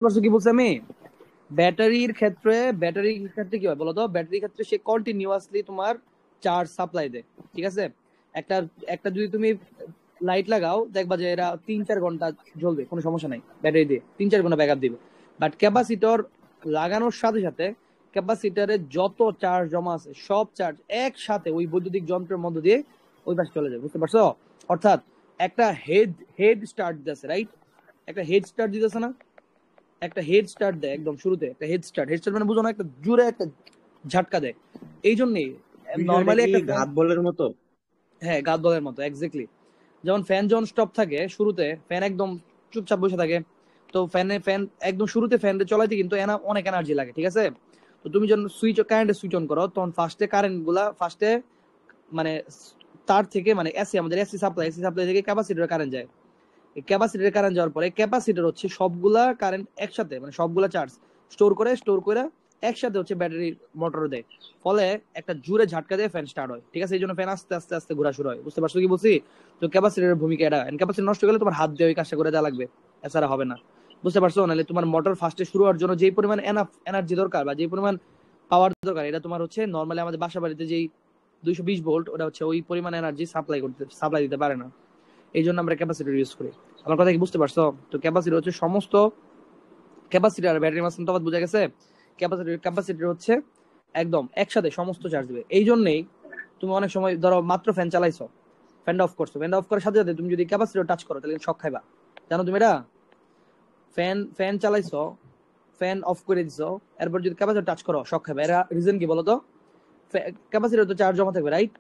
পারছো কি বলছি আমি? ব্যাটারির ক্ষেত্রে কি হয় বলতো? ব্যাটারির ক্ষেত্রে সে কন্টিনিউয়াসলি তোমার চার্জ সাপ্লাই দেয়, ঠিক আছে? একটা একটা যদি তুমি লাইট লাগাও দেখবা যে এরা 3-4 ঘন্টা জ্বলবে, কোনো সমস্যা নাই, ব্যাটারি দিয়ে 3-4 ঘন্টা ব্যাকআপ দিবে। বাট ক্যাপাসিটর লাগানোর সাথে সাথে ক্যাপাসিটরে যত চার্জ জমা আছে সব চার্জ একসাথে ওই বৈদ্যুতিক যন্ত্রের মধ্য দিয়ে ওই পাশে চলে যায়, বুঝতে পারছো? অর্থাৎ একটা হেড স্টার্ট দিতেছে, রাইট? একটা হেড স্টার্ট দিতেছে না? একটা হেড স্টার্ট দেয় একদম শুরুতে, একটা হেড স্টার্ট মানে বুঝো না, একটা জোরে একটা ঝাটকা দেয়। এই জন্যই বিষয়টা নর্মালি কি একটা ফ্যান, ঘাত বলের মতো? হ্যাঁ গাদ বলের মতো এক্স্যাক্টলি। যেমন ফ্যান যখন স্টপ থাকে শুরুতে, ফ্যান একদম চুপচাপ বসে থাকে, তো ফ্যান একদম শুরুতে ফ্যান চলাইতে কিন্তু অনেক এনার্জি লাগে, ঠিক আছে? তো তুমি যখন কারেন্টের সুইচ অন করো তখন ফার্স্টে মানে তার থেকে মানে আমাদের এসি সাপ্লাই থেকে ক্যাপাসিটর কারেন্ট যায়। ক্যাপাসিটরের কারেন্ট যাওয়ার পরে ক্যাপাসিটর হচ্ছে সবগুলা কারেন্ট একসাথে মানে সবগুলা চার্জ স্টোর করে একসাথে হচ্ছে ব্যাটারি মোটরে দেয়। ফলে একটা জোরে ঝাটকা দিয়ে ফ্যান স্টার্ট হয়, ঠিক আছে? এই জন্য ফ্যান আস্তে আস্তে আস্তে ঘোরা শুরু হয়, বুঝতে পারছো কি বলছি? তো ক্যাপাসিটরের ভূমিকা এটা, ক্যাপাসিটর নষ্ট গেলে তোমার হাত দিয়ে ওই কাজটা করে দেওয়া লাগবে, এছাড়া হবে না, বুঝতে পারছো? নাহলে তোমার মোটর ফার্স্টে শুরু হওয়ার জন্য যেই পরিমাণ এনার্জি দরকার বা যেই পরিমাণ পাওয়ার দরকার, এটা তোমার হচ্ছে নর্মালি আমাদের বাসা বাড়িতে যেই 220 ভোল্ট, ওটা হচ্ছে ওই পরিমাণ এনার্জি সাপ্লাই দিতে পারে না। এই জন্য আমরা ক্যাপাসিটর ইউজ করি। আমার কথা কি বুঝতে পারছো? তো ক্যাপাসিটর হচ্ছে সমস্ত ক্যাপাসিটর আর ব্যাটারির মাঝখানে তফাৎ বোঝা গেছে? ক্যাপাসিটর হচ্ছে একদম একসাথে সমস্ত চার্জ দিবে। এই জন্যই তুমি অনেক সময় ধরো মাত্র ফ্যান চালাইছো, ফ্যানটা অফ করছো, ফ্যানটা অফ করার সাথে সাথে তুমি যদি ক্যাপাসিটর টাচ করো তাহলে শক খাইবা। জানো তুমি এটা? ফ্যান চালাইছো, ফ্যান অফ করে দিছো, এরপর যদি ক্যাপাসিটর টাচ করো শক খাইবা। এরা রিজন কি বলতো? ক্যাপাসিটর তো চার্জ জমা থাকবে, রাইট?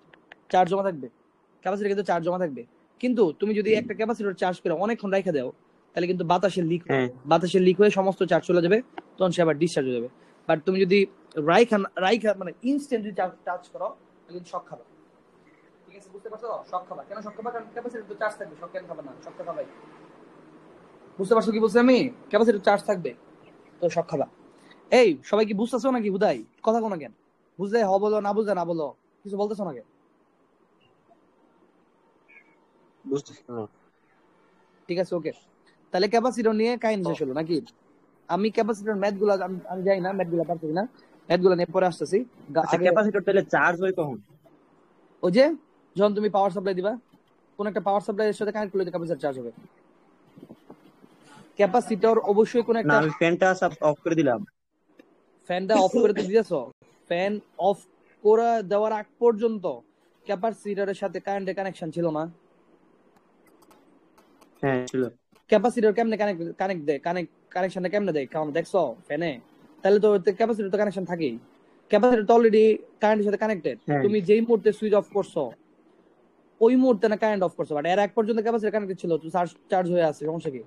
চার্জ জমা থাকবে, ক্যাপাসিটর কিন্তু চার্জ জমা থাকবে। কিন্তু তুমি যদি একটা ক্যাপাসিটর চার্জ করে অনেকক্ষণ রাখা দাও তাহলে কিন্তু হ্যাঁ। বাতাসে লিক হয়ে সমস্ত চার্জ চলে যাবে, তখন সে আবার ডিসচার্জ হয়ে যাবে। বাট তুমি যদি রাইখা মানে ইনস্ট্যান্ট যদি চার্জ করো তাহলে কিন্তু শক খাবা, ঠিক আছে? বুঝতে পারছো? শক খাবা কেন? শক খাবা কারণ ক্যাপাসিটর তো চার্জ থাকবে, শক কেন খাবা না? শক তো খাবাই, বুঝতে পারছো কি বলছি আমি? ক্যাপাসিটর চার্জ থাকবে তো শক খাবা। এই সবাই কি বুঝতেছো নাকি? হুদাই কথা কোনো কেন? বুঝলে হ বলো, না বুঝলে না বলো, কিছু বলতেছো নাকি? বুঝতেছি না। ঠিক আছে, ওকে। তাহলে ক্যাপাসিটর নিয়ে কাহিনী শেষ হলো নাকি? আমি ক্যাপাসিটর ম্যাথ গুলা আমি জানি না, ম্যাথ গুলা পারছি না, ম্যাথ গুলা নিয়ে পরে আসতেছি। আচ্ছা, আগে ক্যাপাসিটর তাহলে চার্জ হয় কখন? ওই যে যখন তুমি পাওয়ার সাপ্লাই দিবা, কোন একটা পাওয়ার সাপ্লাই এর সাথে কানেক্ট করলে ক্যাপাসিটর চার্জ হবে। ক্যাপাসিটর অবশ্যই কোন না, একটা আমি ফ্যানটা অফ করে দিলাম। ফ্যানটা অফ করে তো দিয়েছো, ফ্যান অফ করে দেওয়ার আগ পর্যন্ত ক্যাপাসিটরের সাথে কারেন্টের কানেকশন ছিল না। হ্যাঁ, ছিল। ক্যাপাসিটর কেমনে কানেক্ট দেয়, কানেকশনটা কেমনে দেয় কারণ দেখছো ফ্যানে? তাহলে তো ক্যাপাসিটর তো কানেকশন থাকেই, ক্যাপাসিটর তো অলরেডি কারেন্টের সাথে কানেক্টেড। হ্যাঁ। তুমি যেই মুহূর্তে সুইচ অফ করছো ওই মুহূর্তে না কারেন্ট অফ করছো, বাট এর এক পর্যন্ত ক্যাপাসিটর কানেক্টেড ছিল, তো চার্জ হয়ে আছে, সমস্যা কি?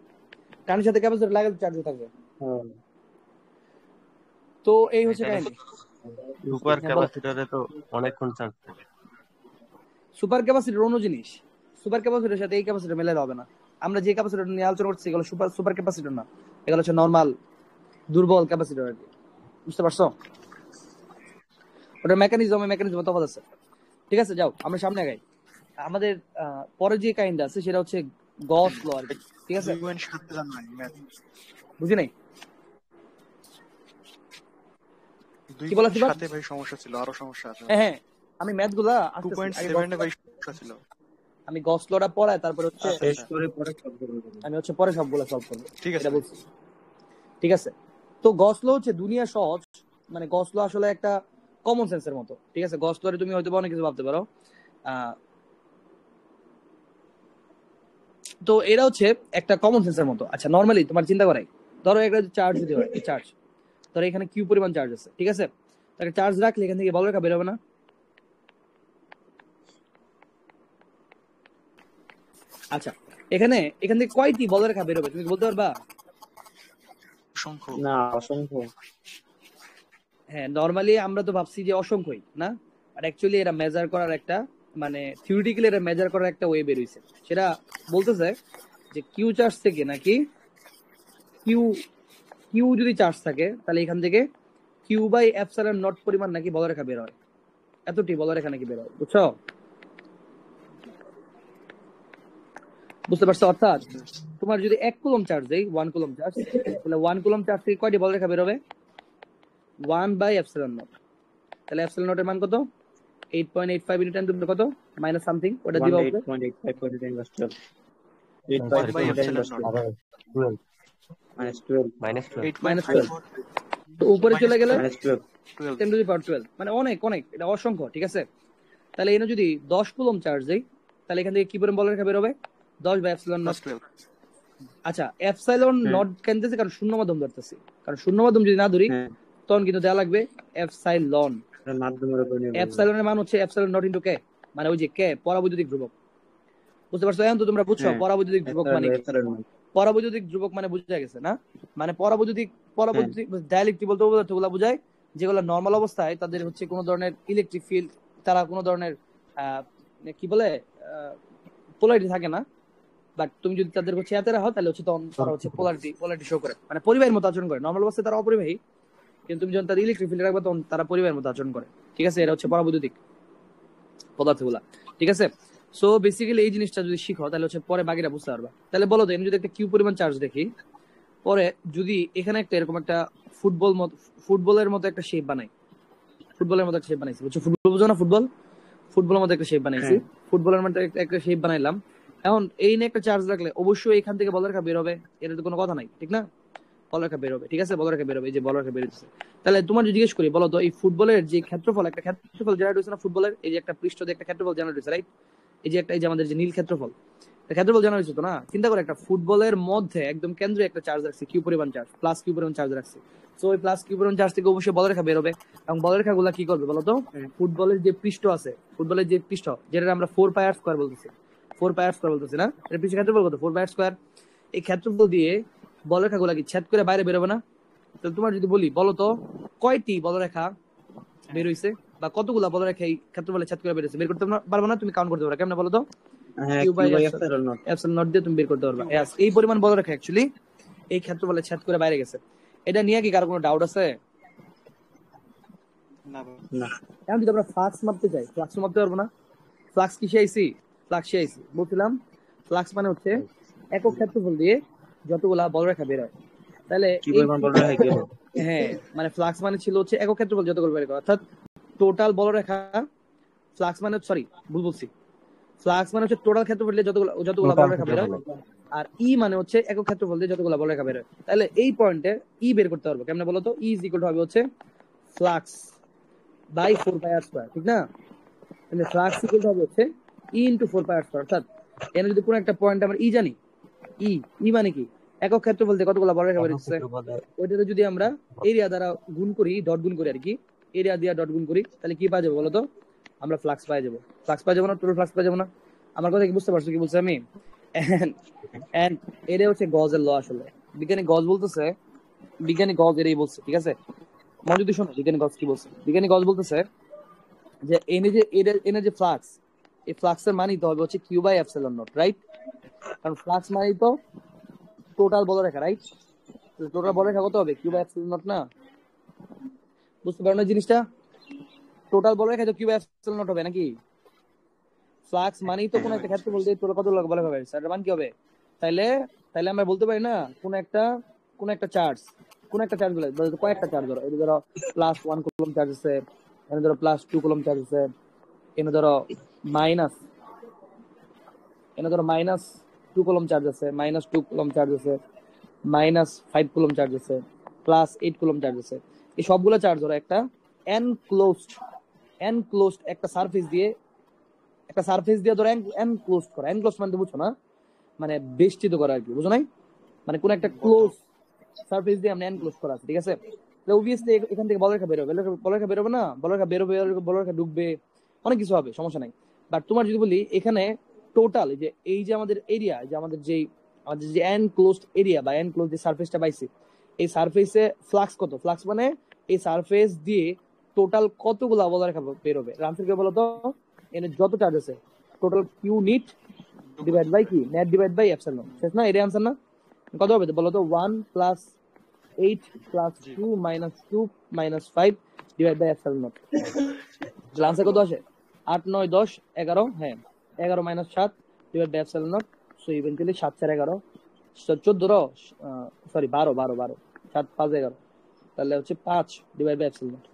কারেন্টের সাথে ক্যাপাসিটর লাগালে চার্জ হয়ে থাকবে। হ্যাঁ, তো এই হচ্ছে তাহলে কাহিনী। সুপার হ্যাঁ বলো। ক্যাপাসিটরে তো অনেকক্ষণ চার্জ থাকে। সুপার ক্যাপাসিটর অন্য জিনিস, সুপার ক্যাপাসিটরের সাথে এই ক্যাপাসিটর মেলালে হবে না। আমরা যে ক্যাপাসিটর নিয়ে আলোচনা করছি এগুলো সুপার সুপার ক্যাপাসিটর না, এগুলো হচ্ছে নর্মাল দুর্বল ক্যাপাসিটর আর কি, বুঝতে পারছো? ওটার মেকানিজম তফাৎ আছে। ঠিক আছে, যাও আমরা সামনে আগাই। আমাদের পরে যে কাহিনীটা আছে সেটা হচ্ছে গস ল আর কি, ঠিক আছে? 2.7 জানো নাই ম্যাথ? বুঝি নাই কি বলা ছিল? 2.7 ভাই সমস্যা ছিল, আরো সমস্যা আছে হ্যাঁ ভাই। হ্যাঁ, আমি ম্যাথ গুলা আস্তে আস্তে আগে 2.7 ভাই সমস্যা ছিল। আমি গস লটা পড়াই তারপর হচ্ছে আচ্ছা শেষ আচ্ছা, করে পরে সব করে দেবো। আমি হচ্ছে পরে সবগুলা সলভ করবো, ঠিক আছে এটা ভাই। বলছি। ঠিক আছে, তো গসলো হচ্ছে দুনিয়া সহজ, মানে গসলো আসলে একটা কমন সেন্সের মতো, ঠিক আছে? গসলোরে তুমি হয়তো অনেক কিছু ভাবতে পারো। আহ, তো এটা হচ্ছে একটা কমন সেন্সের মতো। আচ্ছা নর্মালি তোমার চিন্তা করাই, ধরো একটা চার্জ যদি হয়, চার্জ ধরো এখানে কিউ পরিমাণ চার্জ আছে, ঠিক আছে? তাকে চার্জ রাখলে এখান থেকে বলরেখা বেরোবে না? আচ্ছা এখান থেকে কয়টি বলরেখা বেরোবে তুমি কি বলতে পারবা? অসংখ্য। না, অসংখ্য। হ্যাঁ নর্মালি আমরা তো ভাবছি যে অসংখ্যই না, আর অ্যাকচুয়ালি এরা মেজার করার একটা মানে থিওরিটিক্যালি এরা মেজার করার একটা ওয়ে বের হইছে। সেটা বলতেছে যে কিউ চার্জ থেকে নাকি কিউ কিউ যদি চার্জ থাকে তাহলে এখান থেকে কিউ বাই এপসাইলন নট পরিমাণ নাকি বলরেখা বের হয়, এতটি বলরেখা নাকি বের হয়, বুঝছো? বুঝতে পারছো? অর্থাৎ তোমার যদি 1 কুলম চার্জ দেই, 1 কুলম চার্জ, তাহলে 1 কুলম চার্জ থেকে কয়টি বলরেখা বের হবে? 1/ε0। তাহলে ε0 এর মান কত? 8.85 ইনটু 10 টু দি কত? মাইনাস সামথিং, ওটা দিবা উপরে। 8.85 করে 10 + 12 1 by 8.85 10 epsilon + naught 12 12 -12 -12 মাইনাস 8.54 12। তো উপরে চলে গেলে -12 10 টু দি পাওয়ার 12, মানে অনেক অনেক, এটা অসংখ্য, ঠিক আছে? তাহলে এনে যদি 10 কুলম চার্জ দেই, তাহলে এখান থেকে কি পরিমাণ বলরেখা বের হবে? 10/ε0। + 12 আচ্ছা, এপসাইলন নট কেন দিতেছি? কারণ শূন্য মাধ্যম ধরতেছি, কারণ শূন্য মাধ্যম যদি না ধরি হ্যাঁ তখন কিন্তু দেওয়া লাগবে এপসাইলন। এর মাধ্যমের উপর নির্ভর করে। এপসাইলনের মান হচ্ছে এপসাইলন নট ইনটু কে, মানে ওই যে কে পরাবৈদ্যুতিক ধ্রুবক। বুঝতে পারছো? এখন তো তোমরা বুঝছো হ্যাঁ পরাবৈদ্যুতিক ধ্রুবক মানে কি। পরাবৈদ্যুতিক ধ্রুবক মানে বুঝা গেছে না? মানে পরাবৈদ্যুতিক ডাইলেকট্রিক বলতে পদার্থগুলো বোঝায় যেগুলো নর্মাল অবস্থায় তাদের হচ্ছে কোনো ধরনের ইলেকট্রিক ফিল্ড, তারা কোনো ধরনের কি বলে পোলারিটি থাকে না, বাট তুমি যদি তাদের হচ্ছে এতে রাখো তাহলে হচ্ছে তখন তারা হচ্ছে পোলারিটি শো করে, মানে পরিবাহের মতো আচরণ করে। নর্মাল অবস্থায় তারা অপরিবাহী, কিন্তু তুমি যখন তাদের ইলেকট্রিক ফিল্ড রাখবে তখন তারা পরিবাহের মতো আচরণ করে, ঠিক আছে? এটা হচ্ছে পরাবৈদ্যুতিক পদার্থগুলা, ঠিক আছে? সো বেসিক্যালি এই জিনিসটা যদি শিখো তাহলে হচ্ছে পরে বাকিটা বুঝতে পারবা। তাহলে বলো তো, আমি যদি একটা কিউ পরিমাণ চার্জ দেখি, পরে যদি এখানে একটা এরকম একটা ফুটবলের মতো একটা শেপ বানাই, ফুটবলের মতো একটা শেপ বানাইছি, বুঝছো? ফুটবল বুঝো না? ফুটবলের মতো একটা শেপ বানাইছি, ফুটবলের মতো একটা শেপ বানাইলাম। এখন এই নিয়ে একটা চার্জ রাখলে অবশ্যই এখান থেকে বলরেখা বের হবে, এটা তো কোনো কথা নাই, ঠিক না? বলরেখা বের হবে, ঠিক আছে? বলরেখা বের হবে, এই যে বলরেখা বের হচ্ছে। তাহলে তোমার যদি জিজ্ঞেস করি, বলো তো এই ফুটবলের যে ক্ষেত্রফল, একটা ক্ষেত্রফল জেনারেট হয়েছে না ফুটবলের, এই যে একটা পৃষ্ঠ দিয়ে একটা ক্ষেত্রফল জেনারেট হয়েছে, রাইট? এই যে আমাদের যে নীল ক্ষেত্রফল, ক্ষেত্রফল জানা হয়েছে তো না? চিন্তা করে একটা ফুটবলের মধ্যে একদম কেন্দ্রে একটা চার্জ রাখছি, কিউ পরিমাণ চার্জ, প্লাস কিউ পরিমাণ চার্জ রাখছি। তো ওই প্লাস কিউ পরিমাণ চার্জ থেকে অবশ্যই বলরেখা বের হবে, এবং বলরেখা গুলা কি করবে বলতো? ফুটবলের যে পৃষ্ঠ আছে, ফুটবলের যে পৃষ্ঠ, যেটা আমরা 4πr² বলতেছি, 4πr² বলতেছি না? এটা পৃষ্ঠ ক্ষেত্রফল কত? 4πr²। এই ক্ষেত্রফল দিয়ে বলরেখা গুলা কি ছেদ করে বাইরে বেরোবে না? তাহলে তোমার যদি বলি, বলো তো কয়টি বলরেখা বের হইছে, বা কতগুলা বলরেখা এই ক্ষেত্রফলে ছেদ করে বের হইছে? বের করতে পারবে না? তুমি কাউন্ট করতে পারো কেমনে বলো তো? হ্যাঁ Q by epsilon naught epsilon naught দিয়ে তুমি বের করতে পারবা। এই পরিমাণ বলরেখা অ্যাকচুয়ালি এই ক্ষেত্রফলে ছেদ করে বাইরে গেছে। এটা নিয়ে কি কারো কোনো ডাউট আছে? না না এখন যদি আমরা ফ্লাক্স মাপতে চাই, ফ্লাক্স মাপতে পারবো না? ফ্লাক্স কিসে আইছি? ফ্লাক্সে আইছি, বলছিলাম ফ্লাক্স মানে হচ্ছে একক ক্ষেত্রফল দিয়ে যতগুলা বলরেখা বের হয়। তাহলে কি পরিমাণ বলরেখা কি হবে? হ্যাঁ, মানে ফ্লাক্স মানে ছিল হচ্ছে একক ক্ষেত্রফল যতগুলো বের হয়, অর্থাৎ টোটাল বলরেখা। ফ্লাক্স মানে সরি ভুল বলছি, ফ্লাক্স মানে হচ্ছে টোটাল ক্ষেত্রফল দিয়ে যতগুলো বলরেখা বের হয়, আর ই মানে হচ্ছে একক ক্ষেত্রফল দিয়ে যতগুলো বলরেখা বের হয়। তাহলে এই পয়েন্টে ই বের করতে পারবো কেমনে বলো তো? ই ইজ ইকুয়াল টু হবে হচ্ছে ফ্লাক্স বাই 4πr², ঠিক না? তাহলে ফ্লাক্স ইকুয়াল টু হবে হচ্ছে ই ইনটু 4πr², অর্থাৎ এখানে যদি কোনো একটা পয়েন্ট আমরা ই জানি, ই মানে কি? একক ক্ষেত্রফল দিয়ে কতগুলো বলরেখা বের হচ্ছে, ওইটাতে যদি আমরা এরিয়া দ্বারা গুণ করি, ডট গুণ করি আর কি, এরিয়া দিয়ে ডট গুণ করি, তাহলে কি পাওয়া যাবে বলো তো? আমরা ফ্লাক্স পাই যাবো। ফ্লাক্স পাই যাবো না? টোটাল ফ্লাক্স পাই যাবো না? আমার কথা কি বুঝতে পারছো? কি বলছি আমি? এন্ড এটা হচ্ছে গজের ল। আসলে বিজ্ঞানী গজ বলতেছে, বিজ্ঞানী গজ এটাই বলছে, ঠিক আছে? মনোযোগ দিয়ে শোনো বিজ্ঞানী গজ কি বলছে। বিজ্ঞানী গজ বলতেছে যে এনে যে ফ্লাক্স, এই ফ্লাক্সের মানই তো হবে হচ্ছে Q by epsilon naught, right? কারণ ফ্লাক্স মানেই তো টোটাল বলরেখা, রাইট? টোটাল বলরেখা কত হবে? কিউ বাই এপসাইলন নট না? বুঝতে পারো না জিনিসটা? টোটাল বলরেখা তো কিউ বাই এপসাইলন নট হবে নাকি? ফ্লাক্স মানেই তো কোন একটা ক্ষেত্রফল দিয়ে টোটাল কতগুলো বলরেখা বের হচ্ছে, এটার মান কি হবে? তাইলে আমরা বলতে পারি না কোন একটা চার্জ, বলে কয়েকটা চার্জ ধরো, এই ধরো প্লাস 1 কুলম চার্জ আছে, এখানে ধরো প্লাস 2 কুলম চার্জ আছে, এখানে ধরো মাইনাস 2 কুলম চার্জ আছে, মাইনাস 2 কুলম চার্জ আছে, মাইনাস 5 কুলম চার্জ আছে, প্লাস 8 কুলম চার্জ আছে। এই সবগুলো চার্জ ধরো একটা এনক্লোজড একটা সারফেস দিয়ে ধরো এনক্লোজড করা। এনক্লোজড মানে তো বুঝছো না? মানে বেষ্টিত করা আর কি, বুঝো নাই? মানে কোন একটা ক্লোজ সারফেস দিয়ে আমরা এনক্লোজ করা আছে, ঠিক আছে? তাহলে অবভিয়াসলি এখান থেকে বলরেখা বের হবে, বলরেখা বের হবে না? বলরেখা ঢুকবে, অনেক কিছু হবে, সমস্যা নাই। বাট তোমার যদি বলি এখানে টোটাল এই যে আমাদের এরিয়া, যে আমাদের যে এনক্লোজড এরিয়া বা এনক্লোজ যে সারফেসটা পাইছি, এই সারফেসে ফ্লাক্স কত? ফ্লাক্স মানে এই সারফেস দিয়ে টোটাল কতগুলা বলরেখা বের হবে? আনসার কি বলো তো? এনে যত চার্জ আছে total Q net divide by কি নেট ডিভাইড বাই এপসাইলন, শেষ না? এটাই আনসার না? কত হবে বলো তো? 1 + 8 + 2 - 2 - 5 divide by epsilon naught. Answer কত আসে? 8 9 10 11, হ্যাঁ 11 - 7 divide by epsilon naught so eventually 7 4 11 14 sorry 12 7 5 11 তাহলে হচ্ছে 5 ডিভাইড বাই এপসিলন নট,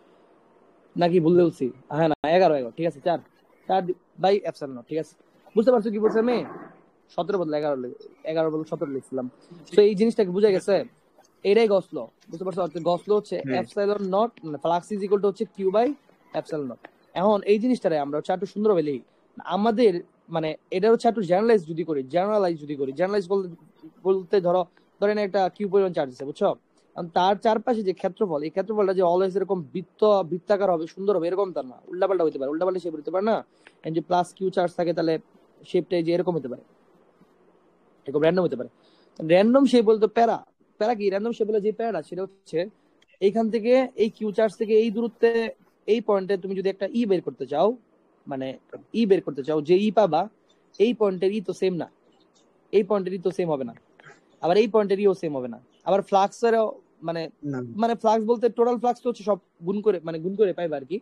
নাকি ভুল বলছি? হ্যাঁ না 11 ঠিক আছে, 4 বাই এপসিলন নট। ঠিক আছে, বুঝতে পারছো কি বলছি আমি? 17 বদলে 11 বদলে 17 লিখছিলাম। তো এই জিনিসটাকে বুঝা গেছে, এটাই গসলো। বুঝতে পারছো? গসলো হচ্ছে এপসিলন নট মানে ফ্লাক্স ইজ ইকুয়াল টু হচ্ছে কিউ বাই এপসিলন নট। এখন এই জিনিসটারে আমরা হচ্ছে একটু সুন্দরভাবে লিখি। আমাদের মানে এটা হচ্ছে একটু জেনারেলাইজ যদি করি জেনারেলাইজ বলতে ধরেন একটা কিউ পরিমাণ চার্জ আছে, বুঝছো? তার চারপাশে যে ক্ষেত্রফল, এই ক্ষেত্রফলটা যে অলওয়েজ এরকম বৃত্তাকার হবে, সুন্দর হবে, এরকম তার না, উল্টাপাল্টা হতে পারে, উল্টাপাল্টা শেপ হতে পারে না। যে প্লাস কিউ চার্জ থাকে তাহলে শেপটা যে এরকম হতে পারে, এরকম র্যান্ডম হতে পারে। র্যান্ডম শেপ বলতে প্যারা কি? র্যান্ডম শেপ বলে যে প্যারাটা সেটা হচ্ছে এইখান থেকে এই কিউ চার্জ থেকে এই দূরত্বে এই পয়েন্টে তুমি যদি একটা ই বের করতে চাও, মানে ই বের করতে চাও, যে ই পাবা এই পয়েন্টের ই তো সেম না, এই পয়েন্টের ই তো সেম হবে না, আবার এই পয়েন্টের ইও সেম হবে না। আবার ফ্লাক্সেরও মানে মানে ফ্লাক্স বলতে টোটাল ফ্লাক্স তো হচ্ছে সব গুণ করে পাইবা আর কি,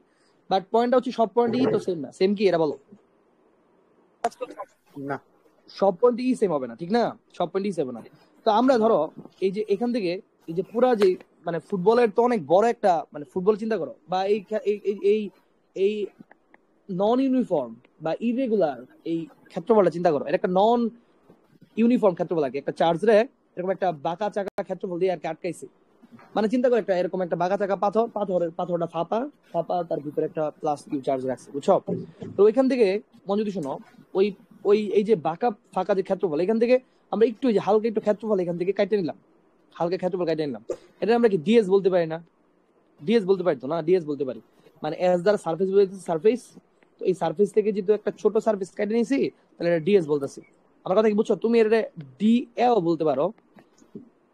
বাট পয়েন্টটা হচ্ছে সব পয়েন্ট ই তো সেম না। সেম কি এরা বলো? না, সব পয়েন্ট ই সেম হবে না, ঠিক না? সব পয়েন্ট ই সেম হবে না। তো আমরা ধরো এই যে এখান থেকে এই যে পুরা যে মানে ফুটবলের তো অনেক বড় একটা মানে ফুটবল চিন্তা করো, বা এই এই এই নন ইউনিফর্ম বা ইরেগুলার এই ক্ষেত্রফলটা চিন্তা করো। এটা একটা নন ইউনিফর্ম ক্ষেত্রফল আর কি। একটা চার্জরে এরকম একটা বাঁকা চাকা ক্ষেত্রফল দিয়ে আর কি আটকাইছে। মানে চিন্তা করো একটা এরকম একটা বাঁকা চাকা পাথরটা ফাঁপা তার ভিতরে একটা প্লাস কিউ চার্জ রাখছে, বুঝছো? তো ওইখান থেকে মন যদি শোনো, ওই ওই এই যে বাঁকা ফাঁকা যে ক্ষেত্রফল, এখান থেকে আমরা একটু যে হালকা একটু ক্ষেত্রফল এখান থেকে কাটে নিলাম, হালকা ক্ষেত্রফল কাটে নিলাম। এটা আমরা কি ডিএস বলতে পারি না? ডিএস বলতে পারি তো না? ডিএস বলতে পারি। মানে এস দ্বারা সারফেস বলতেছি সারফেস, তো এই সারফেস থেকে যেহেতু একটা ছোট সারফেস কেটে নিয়েছি তাহলে এটা ডিএস বলতেছি। আমার কথা কি বুঝছো? তুমি এটা ডিএও বলতে পারো,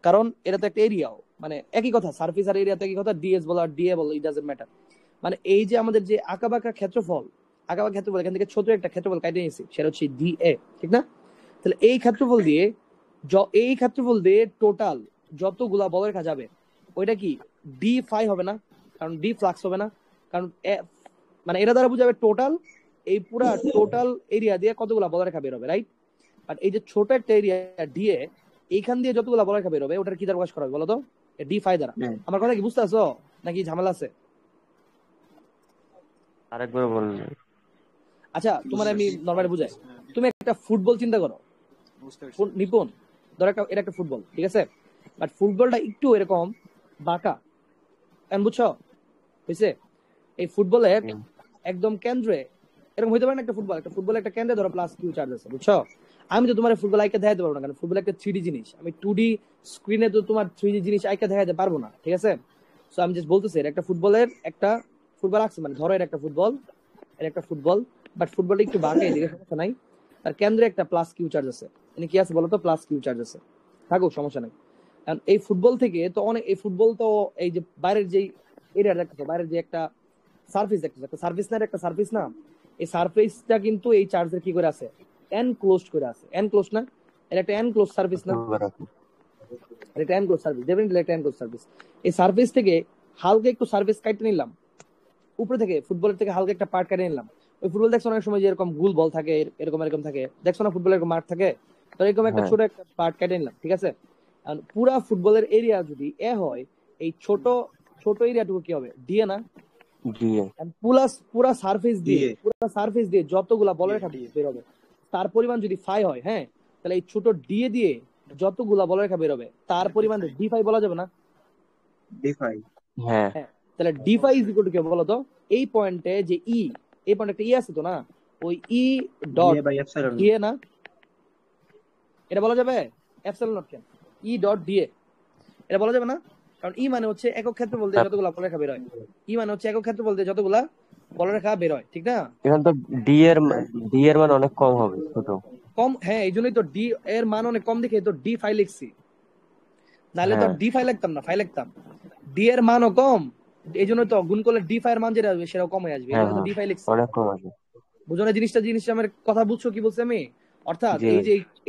কারণ এটা তো একটা এরিয়াও, মানে একই কথা, সারফেস আর এরিয়া তো একই কথা। ডিএস বলো আর ডিএ বলো, ইট ডাজন্ট ম্যাটার। মানে এই যে আমাদের যে আঁকাবাঁকা ক্ষেত্রফল এখান থেকে ছোট একটা ক্ষেত্রফল কেটে নিয়েছি, সেটা হচ্ছে ডিএ, ঠিক না? তাহলে এই ক্ষেত্রফল দিয়ে টোটাল যতগুলা বলরেখা যাবে ওইটা কি ডি ফাই হবে না? কারণ ডি ফ্লাক্স হবে না, কারণ মানে এটা দ্বারা বুঝাবে টোটাল, এই পুরা টোটাল এরিয়া দিয়ে কতগুলা বলরেখা বের হবে, রাইট? আর এই যে ছোট একটা এরিয়া ডিএ, এইখান দিয়ে যতগুলা বলরেখা বের হবে ওটার কি দ্বারা প্রকাশ করা হবে বলো তো? ডি ফাই দ্বারা। আমার কথা কি বুঝতে পারছো নাকি ঝামেলা আছে? আরেকবার বলুন। আচ্ছা তোমার আমি নরমালি বুঝাই। তুমি একটা ফুটবল চিন্তা করো, নিপুণ, ধর এটা একটা ফুটবল, ঠিক আছে? বাট ফুটবলটা একটু এরকম বাঁকা, বুঝছো? হয়েছে? এই ফুটবলের একদম কেন্দ্রে এরকম হইতে পারে না, একটা ফুটবল একটা কেন্দ্রে ধরো প্লাস কিউ চার্জ আছে, বুঝছো? আমি তো তোমার ফুটবল আইকে দেখাতে পারবো না, কারণ ফুটবল একটা 3D জিনিস। আমি 2D স্ক্রিনে তো তোমার 3D জিনিস আইকে দেখাতে পারবো না, ঠিক আছে? সো আমি জাস্ট বলতেছি একটা ফুটবলের একটা ফুটবল আছে, মানে ধরো এটা একটা ফুটবল, বাট ফুটবলটা একটু বাঁকা, এদিকে সমস্যা নাই। তার কেন্দ্রে একটা প্লাস কিউ চার্জ আছে, মানে কি আছে বলো তো? প্লাস কিউ চার্জ আছে, থাকুক, সমস্যা নাই। কারণ এই ফুটবল থেকে তো অনেক, এই ফুটবল তো এই যে বাইরের যে এরিয়া দেখতেছো, বাইরের যে একটা সারফেস দেখতেছো, একটা সারফেস না, একটা সারফেস না, এই সারফেসটা কিন্তু এই চার্জের কি করে আছে? এনক্লোজড করে আছে। এনক্লোজ না? এটা একটা এনক্লোজ সার্ভিস না? এটা এনক্লোজ সার্ভিস, ডেফিনেটলি একটা এনক্লোজ সার্ভিস। এই সার্ভিস থেকে হালকা একটু সার্ভিস কাটতে নিলাম, উপরে থেকে ফুটবলের থেকে হালকা একটা পার্ট কেটে নিলাম। ওই ফুটবল দেখছো অনেক সময় যে এরকম গোল বল থাকে, এরকম থাকে, দেখছো না? ফুটবলের এরকম মাঠ থাকে, তো এরকম একটা ছোট একটা পার্ট কেটে নিলাম, ঠিক আছে? পুরা ফুটবলের এরিয়া যদি এ হয়, এই ছোট এরিয়াটুকু কি হবে? ডিএ না? পুরা সারফেস দিয়ে যতগুলা বলরেখা বের হবে তার পরিমাণ যদি ফাই হয়, হ্যাঁ, তাহলে এই ছোট ডিএ দিয়ে যতগুলা বলরেখা বের হবে তার পরিমাণ ডি ফাই বলা যাবে না? ডিফাই। হ্যাঁ, তাহলে d phi is equal to কি বলো তো? এই পয়েন্টে যে এই পয়েন্টে একটা আছে তো না, ওই ডট ডিএ না? এটা বলা যাবে? এপসিলন নট কেন? ডট ডিএ এটা বলা যাবে না? কারণ মানে হচ্ছে একক ক্ষেত্রফল দিয়ে যতগুলা বলরেখা বের হয়। মানে হচ্ছে একক ক্ষেত্রফল দিয়ে যতগুলা বলরেখা বের হয়, ঠিক না? এখানে তো ডি এর মান অনেক কম হবে, ছোট কম, হ্যাঁ, এই জন্যই তো ডি এর মান অনেক কম দেখে তো ডি ফাই লিখছি, নাহলে তো ডি ফাই লিখতাম না, ফাই লিখতাম। ডি এর মানও কম, এই জন্য তো গুণ করলে ডি ফাই এর মান যেটা আসবে সেটাও কম হয়ে আসবে, এই জন্য তো ডি ফাই লিখছি। অনেক কম আসবে। বুঝো না জিনিসটা আমার কথা বুঝছো কি বলছি আমি? অর্থাৎ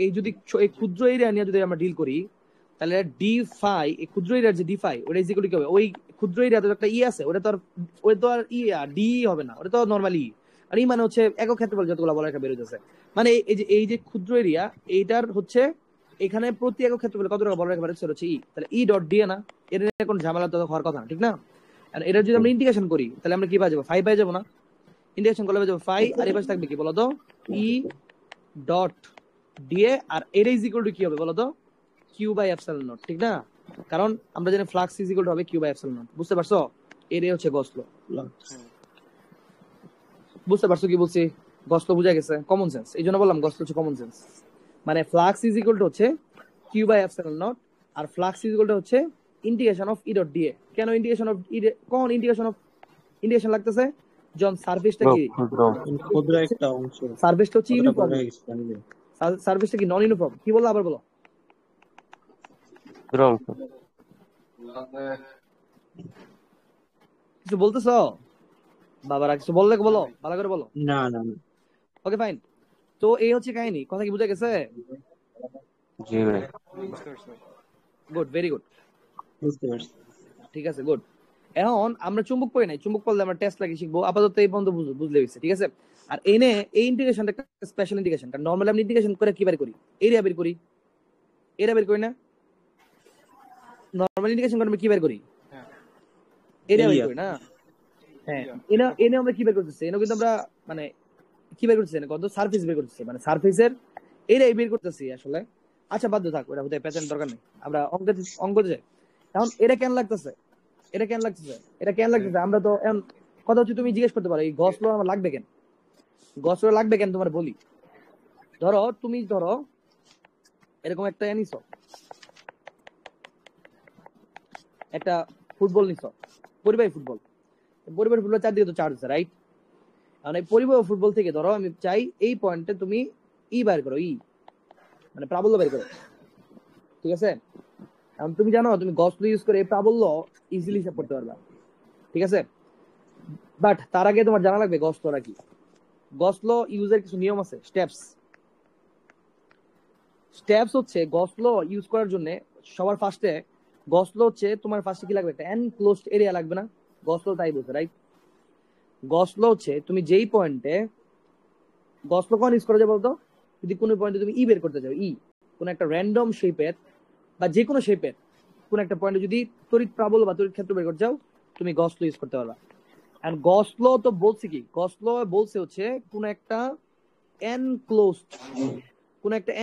এই যদি এই ক্ষুদ্র এরিয়া নিয়ে যদি আমরা ডিল করি, তাহলে ডি ফাই, এই ক্ষুদ্র এরিয়ার যে ডি ফাই, ওটা ইজ ইকুয়াল টু কি হবে? ওই ক্ষুদ্র এরিয়াতে একটা আছে, ওটা তো আর ডি হবে না, ওটা তো নরমালি। আর মানে হচ্ছে একক ক্ষেত্রফল যতগুলো বলরেখা বের হইতেছে। মানে এই যে ক্ষুদ্র এরিয়া এইটার হচ্ছে এখানে প্রতি একক ক্ষেত্রফলে কত টাকা বড় একেবারে হচ্ছে ই, তাহলে ই ডট ডি না, এর নিয়ে কোনো ঝামেলা তো হওয়ার কথা না, ঠিক না? আর এটা যদি আমরা ইন্টিগ্রেশন করি তাহলে আমরা কি পাই যাবো, 5 পাই যাবো না? ইন্টিগ্রেশন করলে পাই যাবো 5, আর এই পাশে থাকবে কি বলতো, ই ডট ডিএ, আর এটা ইজ ইকুয়াল টু কি হবে বলতো, কিউ বাই এপসাইলন নট, ঠিক না? কারণ আমরা জানি ফ্লাক্স ইজ ইকুয়াল টু হবে কিউ বাই এপসাইলন নট, বুঝতে পারছো? এটাই হচ্ছে গস ল। বুঝতে পারছো কি বলছি? গস ল বুঝা গেছে, কমন সেন্স, এই জন্য বললাম গস ল হচ্ছে কমন সেন্স। মানে ফ্লাক্স ইজ ইকুয়াল টু হচ্ছে কিউ বাই এপসাইলন নট, আর ফ্লাক্স ইজ ইকুয়াল টু হচ্ছে integration of E dot dA. কেন ইন্টিগ্রেশন অফ ই, কোন ইন্টিগ্রেশন লাগতেছে যখন সারফেসটা কি ক্ষুদ্র একটা অংশ, সারফেসটা হচ্ছে কতটা ইউনিফর্ম, বড় হয়ে গেছে জানি না। সারফেসটা কি নন ইউনিফর্ম, কি বললো আবার বলো, রং কিছু বলতেছো বাবারা? কিছু বললে বলো, ভালো করে বলো। না না না, ওকে ফাইন, তো এই হচ্ছে কাহিনী, কথা কি বুঝা গেছে? জি ভাই। গুড, ভেরি গুড, বুঝতে পারছি। ঠিক আছে, গুড। এখন আমরা চুম্বক পড়ি নাই, চুম্বক পড়লে আমরা টেস্ট লাগিয়ে শিখবো, আপাতত এই পর্যন্ত বুঝলে হয়েছে, ঠিক আছে? আর এনে এই ইন্টিগ্রেশনটা একটা স্পেশাল ইন্টিগ্রেশন, কারণ নরমালি আমরা ইন্টিগ্রেশন করে কি বের করি, এরিয়া বের করি, এরিয়া বের করি না? নরমালি ইন্টিগ্রেশন করে আমরা কি বের করি, এরিয়া বের করি না? হ্যাঁ, এনে আমরা কি বের করতেছি, এনে কিন্তু আমরা মানে কি বের করতেছি, কত সারফেস বের করতেছি, মানে সারফেসের এরিয়া বের করতেছি আসলে। আচ্ছা বাধ্য থাক, ওটা হতে প্যাটার্ন দরকার নেই, আমরা অঙ্ক যাই। এখন এটা কেন লাগতেছে, এটা কেন লাগতেছে, এটা কেন লাগতেছে, আমরা তো এখন কথা হচ্ছে তুমি জিজ্ঞেস করতে পারো এই গস ল আমার লাগবে কেন, গস ল লাগবে কেন তোমার বলি। তুমি ধরো এরকম একটা নিছো, একটা ফুটবল নিছো, পরিবাহী ফুটবল, পরিবাহী ফুটবল চারদিকে তো চার্জ আছে, রাইট? এখন এই পরিবাহী ফুটবল থেকে ধরো আমি চাই এই পয়েন্টে তুমি ই বের করো, ই মানে প্রাবল্য বের করো, ঠিক আছে? এখন তুমি জানো তুমি গস ল ইউজ করে এই প্রাবল্য ইজিলি হিসাব করতে পারবা, ঠিক আছে? বাট তার আগে তোমার জানা লাগবে গস লটা কি। গস ল ইউজের কিছু নিয়ম আছে, স্টেপস হচ্ছে গস ল ইউজ করার জন্য সবার ফার্স্টে গস ল হচ্ছে তোমার ফার্স্টে কি লাগবে, একটা এনক্লোজড এরিয়া লাগবে না? গস ল তাই বলছে, রাইট? গস ল হচ্ছে তুমি যেই পয়েন্টে, গস ল কখন ইউজ করা যায় বলতো, যদি কোনো পয়েন্টে তুমি ই বের করতে চাও, ই কোন একটা র্যান্ডম শেপের বা যে কোনো শেপের কোন একটা পয়েন্টে যদি তড়িৎ প্রাবল্য বা তড়িৎ ক্ষেত্র বের করতে চাও, তুমি গস ল ইউজ করতে পারবা। এন্ড গস ল তো বলছে কি, গস ল বলছে হচ্ছে কোন একটা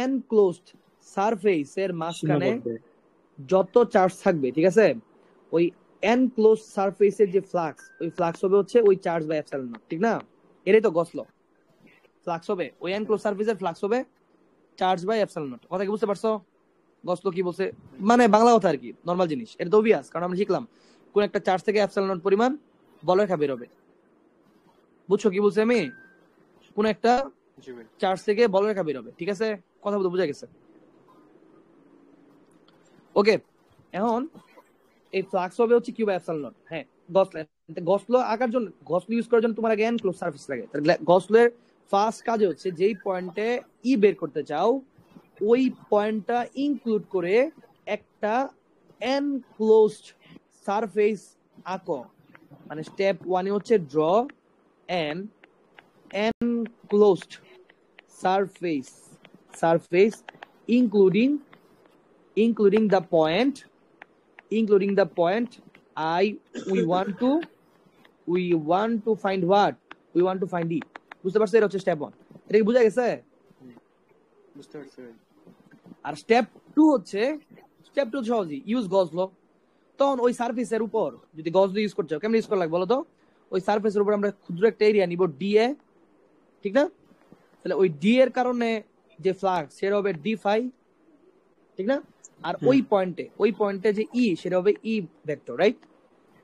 এনক্লোজড সারফেসের মাঝখানে যত চার্জ থাকবে, ঠিক আছে, ওই এনক্লোজড সারফেসের যে ফ্লাক্স, ওই ফ্লাক্স হবে হচ্ছে ওই চার্জ বাই এপসাইলন নট, ঠিক না? এটাই তো গস ল, ফ্লাক্স হবে ওই এনক্লোজড সারফেসের ফ্লাক্স হবে চার্জ বাই এপসাইলন নট। কথা কি বুঝতে পারছো গস ল কি বলছে? মানে বাংলা কথা আর কি, নরমাল জিনিস, এটা তো অবভিয়াস, কারণ আমরা শিখলাম কোন একটা চার্জ থেকে এপসাইলন নট পরিমাণ বলরেখা বের হবে। বুঝছো কি বলছি আমি? কোন একটা চার্জ থেকে বলরেখা বের হবে, ঠিক আছে? কথা বলতে বোঝা গেছে? ওকে, এখন এই ফ্লাক্স হবে হচ্ছে কিউ বাই এপসাইলন নট। হ্যাঁ, গস ল আঁকার জন্য, গস ল ইউজ করার জন্য তোমার আগে এনক্লোজ সারফেস লাগে। গস ল এর ফার্স্ট কাজ হচ্ছে যেই পয়েন্টে ই বের করতে চাও ওই পয়েন্টটা ইনক্লুড করে একটা এনক্লোজড সারফেস আঁকো। মানে স্টেপ 1 এ হচ্ছে draw an enclosed surface including the point we want to find what, we want to find E। বুঝতে পারছো? এটা হচ্ছে স্টেপ 1, এটা কি বুঝা গেছে? বুঝতে পারছি। আর স্টেপ 2 হচ্ছে সহজই, ইউজ গস ল। তখন ওই সারফেসের উপর যদি গস ল ইউজ করতে চাও, কেমন ইউজ করা লাগবে বলো তো? ওই সারফেসের উপর আমরা ক্ষুদ্র একটা এরিয়া নিব ডি এ, ঠিক না? তাহলে ওই ডি এর কারণে যে ফ্লাক্স সেটা হবে ডি ফাই, ঠিক না? আর ওই পয়েন্টে যে ই সেটা হবে ই ভেক্টর, রাইট?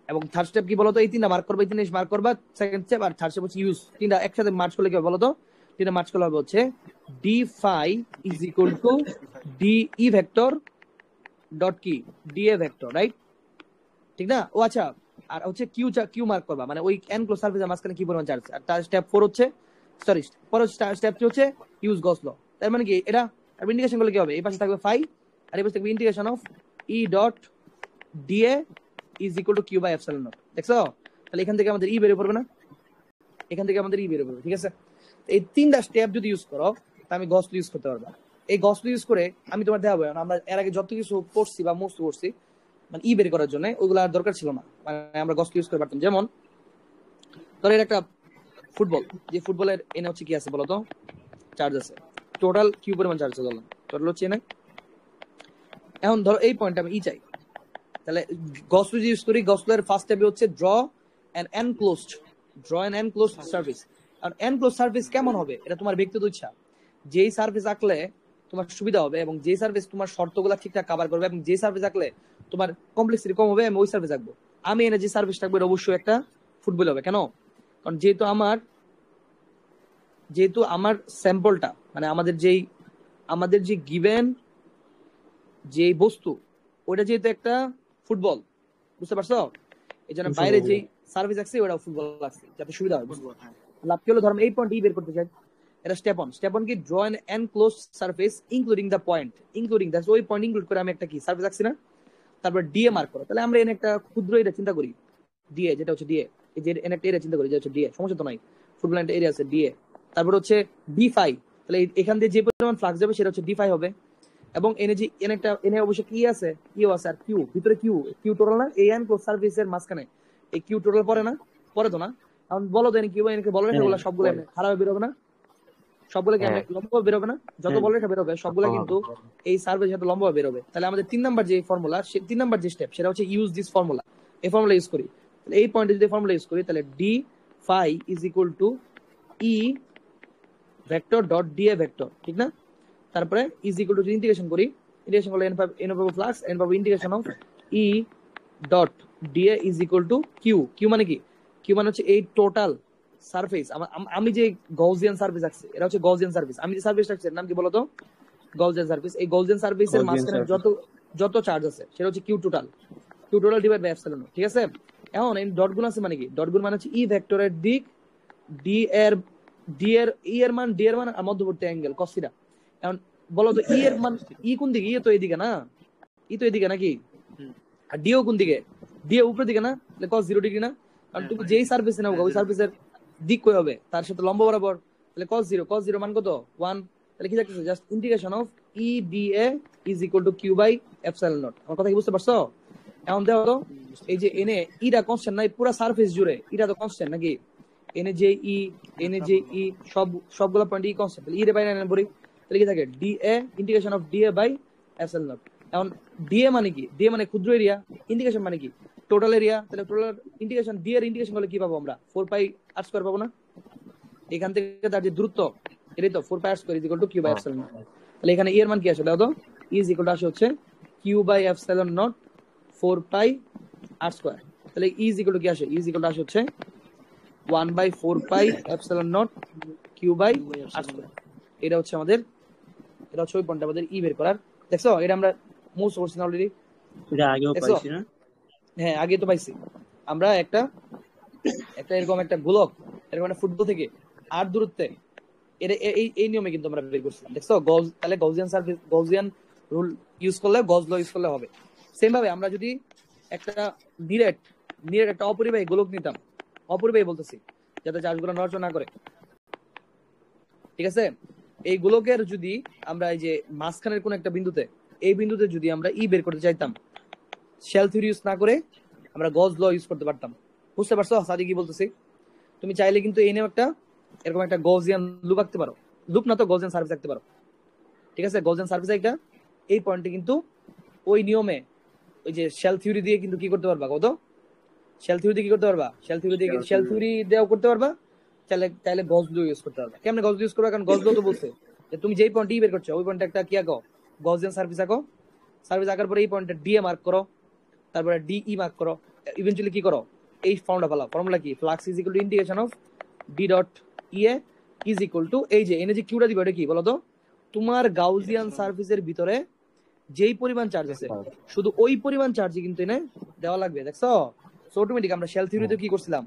এবং থার্ড স্টেপ কি বলতো? এই তিনটা মার্ক করবে, এই তিনটা মার্ক করবা সেকেন্ড স্টেপ। আর থার্ড স্টেপ হচ্ছে ইউজ, তিনটা একসাথে মার্চ করলে কি হবে বলতো? তিনটা মার্চ করলে হবে হচ্ছে d phi is equal to d E vector dot কি ডি এ ভেক্টর, রাইট? ঠিক না? ও আচ্ছা, আর হচ্ছে কিউ মার্ক করবা, মানে ওই এনক্লোজ সারফেসের মাঝখানে কি পরিমাণ চার্জ। আর তার স্টেপ 4 হচ্ছে, সরি পরের স্টেপ 3 হচ্ছে ইউজ গস ল। তার মানে কি এটা আর ইন্টিগ্রেশন করলে কি হবে? এই পাশে থাকবে ফাই আর এই পাশে থাকবে integration of E dot dA is equal to Q by epsilon naught. দেখছো? তাহলে এখান থেকে আমাদের ই বের পড়বে না, এখান থেকে আমাদের ই বের পড়বে, ঠিক আছে? এই তিনটা স্টেপ যদি ইউজ করো তা আমি গস ইউজ করতে পারবো। এই গস ইউজ করে আমি তোমার দেখাবো, আমরা এর আগে যত কিছু পড়ছি বা মুস্ত করছি মানে ই বের করার জন্য, ওগুলো আর দরকার ছিল না, মানে আমরা গস ইউজ করতে পারতাম। যেমন ধরো এর একটা ফুটবল, যে ফুটবলের এনে হচ্ছে কি আছে বলতো, চার্জ আছে, টোটাল কিউ পরিমাণ চার্জ আছে ধরলাম, টোটাল হচ্ছে এনে। এখন ধরো এই পয়েন্ট আমি ই চাই, তাহলে গসল ইউজ করি। গসলের ফার্স্ট স্টেপে হচ্ছে ড্র অ্যান এনক্লোজড সার্ভিস। আর এনক্লোজ সার্ভিস কেমন হবে এটা তোমার ব্যক্তিগত ইচ্ছা। যেই সার্ভিস আঁকলে তোমার সুবিধা হবে এবং যেই সার্ভিস তোমার শর্তগুলো ঠিকঠাক কভার করবে এবং যেই সার্ভিস আঁকলে তোমার কমপ্লেক্সিটি কম হবে, আমি ওই সার্ভিস আঁকবো। আমি এনে যে সার্ভিস রাখবো এটা অবশ্যই একটা ফুটবল হবে। কেন? কারণ যেহেতু আমার স্যাম্পলটা মানে আমাদের যে গিভেন যে বস্তু ওটা যেহেতু একটা ফুটবল, বুঝতে পারছো? এই জন্য বাইরে যেই সার্ভিস আছে ওটা ফুটবল আছে, যাতে সুবিধা হয়। লাভ কি হলো, ধরুন এই পয়েন্ট বের করতে চাই, এটা স্টেপ অন কি draw an enclose surface including the point, that's ওই পয়েন্ট ইনক্লুড করে আমি একটা কি সার্ভিস আঁকছি না। তারপর ডিএ মার্ক করো। তাহলে আমরা এনে একটা ক্ষুদ্র এটা চিন্তা করি, ডিএ যেটা হচ্ছে ডিএ, এই যে এনে একটা এরিয়া চিন্তা করি যেটা হচ্ছে ডিএ, সমস্যা তো নাই, ফুটবল একটা এরিয়া আছে ডিএ। তারপর হচ্ছে ডি5, তাহলে এখান দিয়ে যে পরিমাণ ফ্লাক্স যাবে সেটা হচ্ছে ডি5 হবে। এবং এনে অবশ্য কি আছে, কিউ আছে, আর কিউ ভিতরে কিউ টোটাল না, এই এনক্লোজ সার্ভিসের মাঝখানে এই কিউ টোটাল পরে তো না। এখন বলো তো কিউ এনকে বলো রেখা সবগুলো খারাপ বেরোবে না, সবগুলো কি লম্ব বেরোবে না? যত বল রেখা বেরোবে সবগুলো কিন্তু এই সার্ভিস সাথে লম্ব বেরোবে। তাহলে আমাদের 3 নাম্বার যে ফর্মুলা, 3 নাম্বার যে স্টেপ সেটা হচ্ছে ইউজ দিস ফর্মুলা। এই ফর্মুলা ইউজ করি, তাহলে এই পয়েন্টে যদি ফর্মুলা ইউজ করি তাহলে d phi is equal to E vector dot dA vector, ঠিক না? তারপরে ইজ ইকুয়াল টু ইন্টিগ্রেশন করি, ইন্টিগ্রেশন করলে এন পাবো প্লাস এন পাবো integration of E dot dA is equal to Q মানে কি? কিউ মানে হচ্ছে এই টোটাল সারফেস। আমি যে গউসিয়ান সার্ভিস আছে এটা হচ্ছে গউসিয়ান সার্ভিস। আমি যে সার্ভিস রাখছি এর নাম কি বলতো? Gaussian surface. এই গউসিয়ান সার্ভিসের মাঝখানে যত চার্জ আছে সেটা হচ্ছে Q total divide by epsilon, ঠিক আছে? এখন এই ডট গুণ আছে মানে কি? ডট গুণ মানে হচ্ছে ই ভেক্টরের দিক, ডি এর মান আর মধ্যবর্তী অ্যাঙ্গেল cos থিটা। এখন বলো তো ই এর মান, ই কোন দিকে? ই তো এদিকে না, ই তো এদিকে নাকি? আর ডিও কোন দিকে? ডিও উপরের দিকে না, তাহলে cos 0 ডিগ্রি না? কারণ তুমি যেই সার্ভিস নাও ওই সার্ভিসের দিক কই হবে? তার সাথে লম্ব বরাবর, তাহলে cos 0 মান কত? 1। তাহলে কি থাকতেছে? Just integration of E dA is equal to Q by epsilon naught. আমার কথা কি বুঝতে পারছো? এখন দেখো তো এই যে এনে ইটা কনস্ট্যান্ট নাই পুরো সারফেস জুড়ে, ইটা তো কনস্ট্যান্ট নাকি? এনে যে ই সবগুলো পয়েন্ট ই কনস্ট্যান্ট, তাহলে ই রে বাইরে এনে পড়ি, তাহলে কি থাকে? DA integration of dA by epsilon naught. এখন ডিএ মানে কি? ডিএ মানে ক্ষুদ্র এরিয়া, ইন্টিগ্রেশন মানে কি? Total area. তাহলে টোটাল ইন্টিগ্রেশন ডি এর ইন্টিগ্রেশন করলে কি পাবো আমরা? 4 পাই আর স্কয়ার পাবো না? এখান থেকে তার যে দূরত্ব এটাই তো 4 pi R square is equal to Q by epsilon not. তাহলে এখানে ই এর মান কি আসে দাও তো? ই ইজ ইকুয়াল টু আসে হচ্ছে Q by epsilon naught 4 pi R square. তাহলে ই ইজ ইকুয়াল টু কি আসে? ই ইজ ইকুয়াল টু আসে হচ্ছে 1/4 pi epsilon naught Q by r square. এটা হচ্ছে ওই পয়েন্ট আমাদের ই বের করার। দেখছো এটা আমরা মুভ করছি না অলরেডি? এটা আগেও পাইছি না? হ্যাঁ আগে তো পাইছি। আমরা একটা এরকম একটা গোলক এরকম একটা ফুটবল থেকে আর দূরত্বে এই নিয়মে কিন্তু আমরা বের করছিলাম। দেখছো তাহলে গউসিয়ান রুল ইউজ করলে, গজ ল ইউজ করলে হবে। সেম ভাবে আমরা যদি একটা নিরেট একটা অপরিবাহী গোলক নিতাম, অপরিবাহী বলতেছি যাতে চার্জগুলো নড়াচড়া না করে, ঠিক আছে? এই গোলকের যদি আমরা এই যে মাঝখানের কোন একটা বিন্দুতে, এই বিন্দুতে যদি আমরা ই বের করতে চাইতাম, শেল থিওরি ইউজ না করে আমরা গজ ল ইউজ করতে পারতাম। বুঝতে পারছো সাদি কি বলতেছি? তুমি চাইলে কিন্তু এই নিয়ে এরকম একটা গউসিয়ান লুপ আঁকতে পারো, লুপ না তো গউসিয়ান সার্ভিস আঁকতে পারো, ঠিক আছে? গউসিয়ান সার্ভিস একটা এই পয়েন্টে কিন্তু ওই নিয়মে ওই যে শেল থিওরি দিয়ে কিন্তু কি করতে পারবা? কত শেল থিওরি দিয়ে কি করতে পারবা? শেল থিওরি দিয়েও করতে পারবা, চাইলে গজ ল ইউজ করতে পারবা। কেমনে গজ ল ইউজ করবা? কারণ গজ ল তো বলছে যে তুমি যেই পয়েন্ট ই বের করছো ওই পয়েন্টে একটা কি আঁকো? গউসিয়ান সার্ভিস আঁকো। সার্ভিস আঁকার পরে এই পয়েন্টে ডিএ মার্ক করো, তারপরে ডিই মার্ক করো, ইভেন্চুয়ালি কি করো? এই ফর্মুলা কি? Flux is equal to integration of D dot EA is equal to এই যে এনে যে কিউটা দিবে ওটা কি বলো তো? তোমার গাউসিয়ান সার্ভিসের ভিতরে যেই পরিমাণ চার্জ আছে শুধু ওই পরিমাণ চার্জই কিন্তু এনে দেওয়া লাগবে। দেখছো? সো অটোমেটিক আমরা শেল থিওরিতে কি করছিলাম?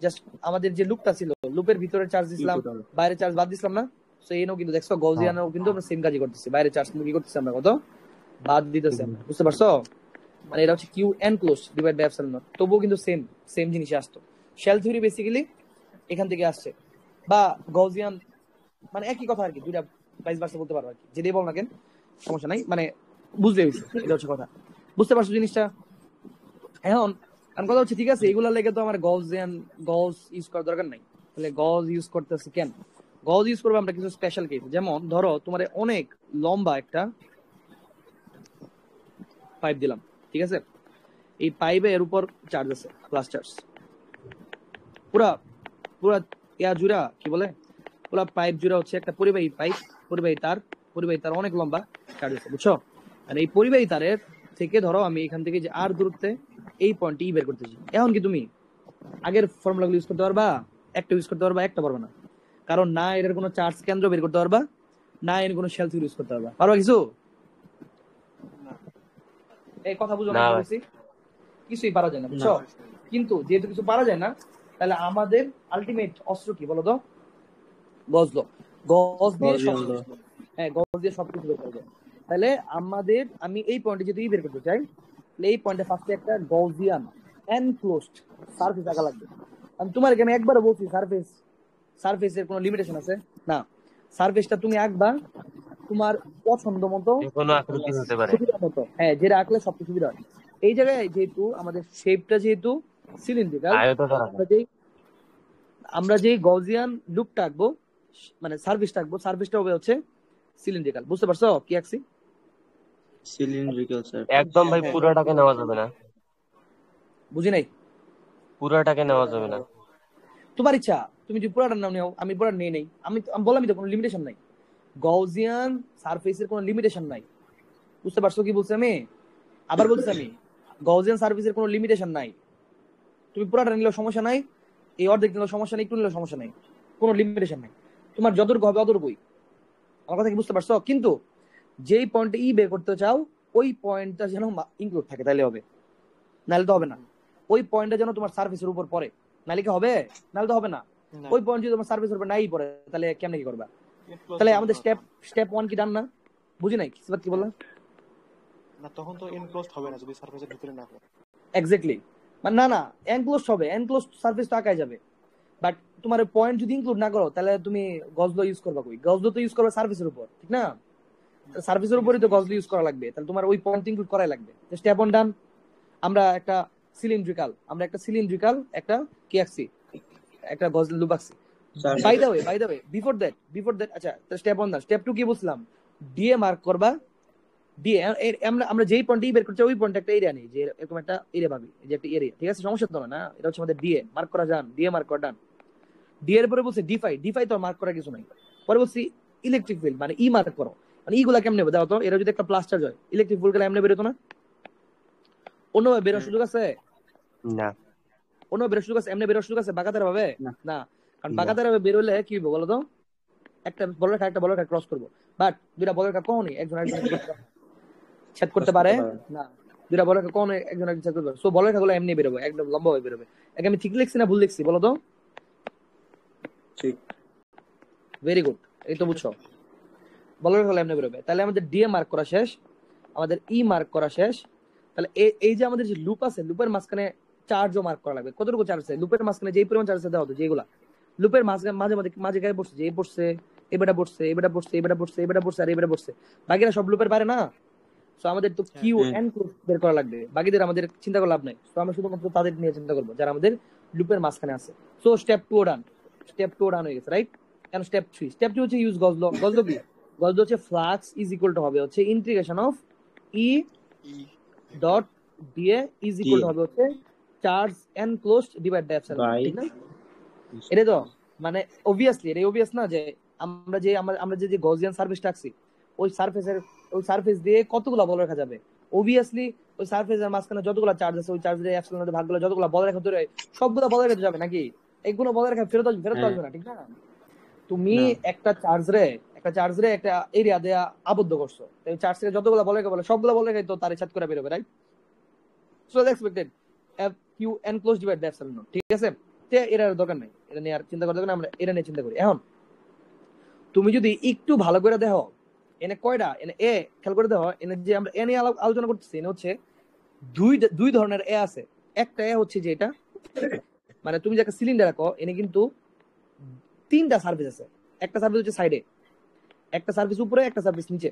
জাস্ট আমাদের যে লুপটা ছিল, লুপের ভিতরে চার্জ দিছিলাম, বাইরে চার্জ বাদ দিছিলাম না? সো এনও কিন্তু দেখছো গাউসিয়ানও কিন্তু আমরা সেম কাজই করতেছি, বাইরে চার্জ কিন্তু কি করতেছি আমরা? কত বাদ দিতেছি আমরা। বুঝতে পারছো? মানে এটা হচ্ছে Q enclose divide by epsilon naught, তবুও কিন্তু সেম জিনিসই আসতো। শেল থিওরি বেসিক্যালি এখান থেকে আসছে, বা গাউসিয়ান মানে একই কথা আর কি, দুইটা ভাইস ভার্সা বলতে পারো আর কি, যেটাই বল না কেন সমস্যা নাই, মানে বুঝতে পেরেছি, এটা হচ্ছে কথা। বুঝতে পারছো জিনিসটা? এখন কারণ কথা হচ্ছে ঠিক আছে, এগুলা লেগে তো আমার গজ ইউজ করার দরকার নাই। তাহলে গজ ইউজ করতেছি কেন? গজ ইউজ করবো আমরা কিছু স্পেশাল কেস, যেমন ধরো তোমার অনেক লম্বা একটা পাইপ দিলাম, ঠিক আছে? এই পাইপে এর উপর চার্জ আছে, প্লাস চার্জ, পুরা পুরা ইয়া জুড়া কি বলে, পুরা পাইপ জুড়া হচ্ছে একটা পরিবাহী পাইপ, পরিবাহী তার অনেক লম্বা চার্জ আছে, বুঝছো? আর এই পরিবাহী তারের থেকে ধরো আমি এখান থেকে যে আর দূরত্বে এই পয়েন্টটি বের করতেছি, এখন কি তুমি আগের ফর্মুলাগুলো ইউজ করতে পারবা? একটা ইউজ করতে পারবা, একটা পারবা না। কারণ না এটার কোনো চার্জ কেন্দ্র বের করতে পারবা, না এর কোনো শেল ইউজ করতে পারবা। পারবা কিছু? না এই কথা বুঝো না না ভাই। বলছি, কিছুই পারা যায় না, বুঝছো? কিন্তু যেহেতু কিছু পারা যায় না, তাহলে আমাদের আলটিমেট অস্ত্র কি বলো তো? গজ ল। গজ দিয়ে Gaussian সব, law। হ্যাঁ গজ দিয়ে সবকিছু বের করবো। তাহলে আমাদের, আমি এই পয়েন্টে যদি বের করতে চাই, তাহলে এই পয়েন্টে ফার্স্টে একটা গজিয়ান এনক্লোজড সারফেস আঁকা লাগবে। আমি তোমাকে আমি একবারও বলছি সারফেসের কোনো লিমিটেশন আছে না। সারফেসটা তুমি আঁকবা তোমার পছন্দ মতো, যে কোনো আকৃতি হতে পারে। সুবিধা মতো, হ্যাঁ যেটা আঁকলে সবচেয়ে সুবিধা হয়। এই জায়গায় যেহেতু আমাদের শেপটা যেহেতু সিলিন্ড্রিক্যাল, আয়তকার আমরা যেই আমরা যেই গজিয়ান লুপটা আঁকবো, মানে সার্ভিসটা আঁকবো, সার্ভিসটা হবে হচ্ছে সিলিন্ড্রিক্যাল। বুঝতে পারছো কি আঁকছি? Cylindrical sir. একদম ভাই, হ্যাঁ পুরাটাকে নেওয়া যাবে না, বুঝি নাই। পুরাটাকে নেওয়া যাবে না। তোমার ইচ্ছা, তুমি যদি পুরাটার নাম নেও, আমি পুরাটা নিয়ে নেই, আমি বললামই তো কোনো লিমিটেশন নাই, গউজিয়ান সারফেসের কোনো লিমিটেশন নাই। বুঝতে পারছো কি বলছি আমি? আবার বলছি আমি, গউজিয়ান সারফেসের কোনো লিমিটেশন নাই। তুমি পুরাটা নিলেও সমস্যা নাই, এই অর্ধেক নিলেও সমস্যা নেই, একটু নিলেও সমস্যা নাই, কোনো লিমিটেশন নাই। তোমার যতটুকু হবে অতটুকুই। আমার কথা কি বুঝতে পারছো? কিন্তু যেই পয়েন্টে বের করতে চাও, ওই পয়েন্টটা যেন ইনক্লুড থাকে, তাহলে হবে, নাহলে তো হবে না। ওই পয়েন্টটা যেন তোমার সার্ফেসের উপর পড়ে, নাহলে কি হবে? নাহলে তো হবে না। না ওই পয়েন্ট যদি তোমার সার্ফেসের উপর নাই পড়ে, তাহলে কেমনে কি করবা? এনক্লোজ তাহলে হবে আমাদের না স্টেপ 1 কি ডান না? বুঝি নাই কি বললাম? না তখন তো এনক্লোজ হবে না যদি সার্ফেসের ভিতরে না হয়। এক্স্যাক্টলি, মানে না এনক্লোজ হবে, এনক্লোজ সার্ফেস তো আঁকাই যাবে, বাট তোমার পয়েন্ট যদি ইনক্লুড না করো, তাহলে তুমি গজলো ইউজ করবা কই? গজলো তো ইউজ করবে সার্ফেসের উপর, ঠিক না? সার্ফেসের উপরই তো গজলো ইউজ করা লাগবে, তাহলে তোমার ওই পয়েন্ট ইনক্লুড করাই লাগবে। Step 1 done. আমরা একটা সিলিন্ড্রিক্যাল একটা কি আঁকছি, একটা গজল লুপ আঁকছি। By the way before that আচ্ছা, স্টেপ 1 না, স্টেপ 2 কি বলছিলাম? ডিএ মার্ক করবা, ডিএ আমরা যেই পয়েন্টই বের করছি ওই পয়েন্ট একটা এরিয়া নেই, যে এরকম একটা এরিয়া পাবি, এই যে একটা এরিয়া, ঠিক আছে? সমস্যা তো না, এটা হচ্ছে আমাদের ডিএ মার্ক করা, যান ডিএ মার্ক করা ডান। ডি এর পরে বলছে ডিফাই তো মার্ক করা কিছু নাই। পরে বলছি ইলেকট্রিক ফিল্ড, মানে ই মার্ক করো। মানে ইগুলা কেমনে দাও তো, এরা যদি একটা প্লাস চার্জ হয়, ইলেকট্রিক ফিল্ড গুলো এমনি বেরোতো না? অন্যভাবে বেরোর সুযোগ আছে? না, অন্য বেরোর সুযোগ আছে? এমনি বেরোর সুযোগ আছে বাঁকাতার ভাবে? না। না। কারণ না। বাঁকাতার ভাবে বেরোলে কি হবে বলো তো? একটা বলের একটা বলের ক্রস করবো, বাট দুইটা বলের কখনই একজন একজনকে ছেদ করতে পারে না। দুইটা বলের কখনো একজন একজন ছেদ করতে পারে। সো বলের গুলো এমনি বেরোবে, একদম লম্বা হয়ে বেরোবে। এক আমি ঠিক লিখছি না ভুল লিখছি বলো তো? ঠিক। ভেরি গুড, এই তো বুঝছো। বলের গুলো এমনি বেরোবে। তাহলে আমাদের ডিএ মার্ক করা শেষ, আমাদের ই মার্ক করা শেষ। তাহলে এই যে আমাদের যে লুপ আছে, লুপের মাঝখানে চার্জও মার্ক করা লাগবে। কতটুকু চার্জ আছে লুপের মাঝখানে? যেই পরিমাণ চার্জ দেওয়া হতো, যেগুলা লুপের মাঝখানে মাঝে মাঝে মাঝে গায়ে পড়ছে, যে পড়ছে এবারে পড়ছে, এবারে পড়ছে, এবারে পড়ছে, এবারে পড়ছে, আর এবারে পড়ছে, বাকিরা সব লুপের বাইরে না। সো আমাদের তো কিউ এন্ড ক্লোজ বের করা লাগবে, বাকিদের আমাদের চিন্তা করে লাভ নাই। সো আমরা শুধুমাত্র তাদের নিয়ে চিন্তা করবো যারা আমাদের লুপের মাঝখানে আছে। সো স্টেপ 2 ডান, হয়ে গেছে, রাইট? এখন স্টেপ 2 হচ্ছে ইউজ গজলো। গজলো কি? গজলো হচ্ছে ফ্লাক্স ইজ ইকুয়াল টু হবে হচ্ছে integration of E dot dA is equal to হবে হচ্ছে charge enclosed divide by epsilon, ঠিক না? এটা তো মানে অবভিয়াসলি এটা অবভিয়াস না যে আমরা যে গজিয়ান সার্ফেসটা আঁকছি, ওই সার্ফেস দিয়ে কতগুলো বল রাখা যাবে? অবভিয়াসলি ওই সার্ফেসের মাঝখানে যতগুলো চার্জ আছে, ওই চার্জ দিয়ে এপসাইলনের ভাগগুলো যতগুলো বল রেখা ধরে সবগুলো বল রেখা যাবে নাকি? এইগুলো বল রেখা ফেরত আসবে না, ঠিক না? তুমি একটা চার্জ রে একটা এরিয়া দেয়া আবদ্ধ করছো, এই চার্জ থেকে যতগুলো বল রেখা বলে সবগুলো বল রেখাই তো তার ইচ্ছা করে বেরোবে, right? So that's expected Q enclosed divide by epsilon, ঠিক আছে? এটার দরকার নাই, এটা নিয়ে আর চিন্তা করার দরকার নাই, আমরা এটা নিয়ে চিন্তা করি। এখন তুমি যদি একটু ভালো করে দেখো, এনে কয়টা এনে এ খেয়াল করে দেখো, এনে যে আমরা এ নিয়ে আলোচনা করতেছি, এনে হচ্ছে দুই ধরনের এ আছে। একটা এ হচ্ছে যে এটা, মানে তুমি যে একটা সিলিন্ডার রাখো, এনে কিন্তু 3টা সার্ফেস আছে। একটা সার্ফেস হচ্ছে সাইডে, একটা সারফেস উপরে, একটা সারফেস নিচে।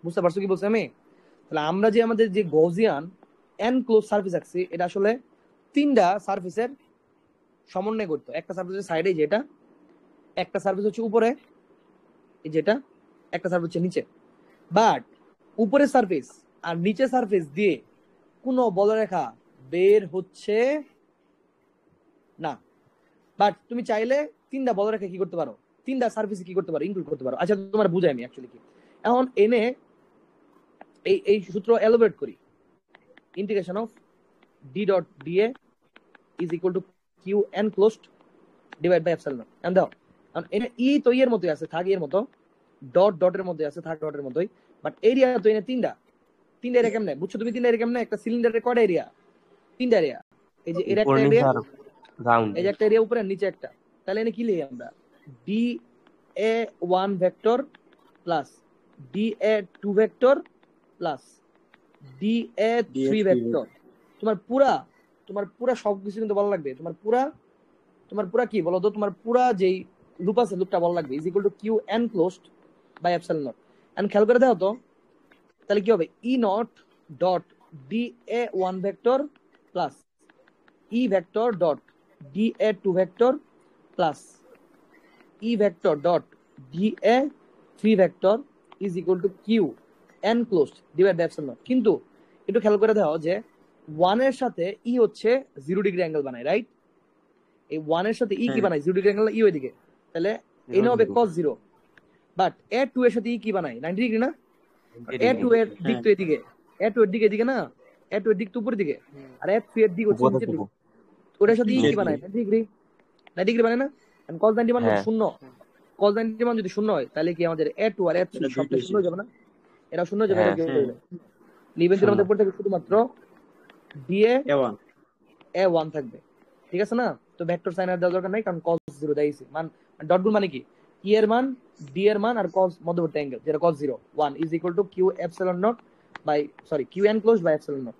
বুঝতে পারছো কি বলছি আমি? তাহলে আমরা যে আমাদের যে গজিয়ান এনক্লোজ সারফেস আঁকছি, এটা আসলে তিনটা সারফেসের সমন্বয় করতো। একটা সারফেসের সাইডে যেটা, একটা সারফেস হচ্ছে উপরে এই যেটা, একটা সারফেস হচ্ছে নিচে। বাট উপরের সারফেস আর নিচের সারফেস দিয়ে কোনো বলরেখা বের হচ্ছে না। বাট তুমি চাইলে তিনটা বলরেখা কি করতে পারো, তিনটা সারফেস কি করতে পারো, ইনক্লুড করতে পারো। আচ্ছা তোমার বুঝাই আমি অ্যাকচুয়ালি কি। এখন এনে এই এই সূত্র এলোবেট করি, integration of D dot dA is equal to Q enclosed divide by epsilon not. And দাও এনে ই তো এর মতোই আছে, থাক এর মতো, ডট ডটের মধ্যে আছে, থাক ডটের মতোই। বাট এরিয়া তো এনে তিনটা এরিয়া কেমনে বুঝছো তুমি? তিনটা এরিয়া কেমনে? একটা সিলিন্ডারের কয়টা এরিয়া? তিনটা এরিয়া। এই যে এর উপর একটা নিচে এরিয়া, আর রাউন্ড। এই যে একটা এরিয়া উপরে, নিচে একটা। তাহলে এনে কি লিখি আমরা? D A 1 vector plus D A 2 vector plus D A 3 vector. তোমার পুরা সবকিছু কিন্তু বলা লাগবে। তোমার পুরা কি বলো তো? তোমার পুরা যেই লুপ আছে, লুপটা বলা লাগবে। Is equal to Q enclosed by epsilon not. And খেয়াল করে দেখো তো, তাহলে কি হবে? E not dot D A 1 vector plus E vector dot D A 2 vector plus E vector dot D A 3 vector is equal to Q enclosed divide by epsilon not. কিন্তু একটু খেয়াল করে দেখো যে 1 এর সাথে ই হচ্ছে 0 ডিগ্রি অ্যাঙ্গেল বানায়, রাইট? এই 1 এর সাথে ই কি বানায়? 0 ডিগ্রি অ্যাঙ্গেল, ই ওইদিকে। তাহলে এনে হবে cos 0। বাট এ 2 এর সাথে ই কি বানায়? 90 ডিগ্রি না? এ 2 এর দিক তো এদিকে, এ 2 এর দিকে এদিকে না, এ 2 এর দিক তো উপরের দিকে, আর এ 3 এর দিক হচ্ছে নিচের দিকে। ওটার সাথে ই কি বানায়? 90 ডিগ্রি, 90 ডিগ্রি বানায় না? এন্ড cos 90 মান হ্যাঁ শূন্য। cos 90 মান যদি শূন্য হয়, তাহলে কি আমাদের এ 2 আর এ 3 সবটা শূন্য হয়ে যাবে না? এটা শূন্য হয়ে যাবে, এটা হ্যাঁ কি হয়ে যাবে? ইভেন্টের মধ্যে পড়ে থাকবে শুধুমাত্র ডিএ A1 এ 1 থাকবে, ঠিক আছে না? তো ভেক্টর সাইন আর দেওয়ার দরকার নাই, কারণ cos 0 দেইছি। মান ডট গুণ মানে কি? ই এর মান, ডি এর মান আর cos মধ্যবর্তী অ্যাঙ্গেল যেটা cos 0 1 is equal to Q epsilon naught by Q enclose by epsilon naught.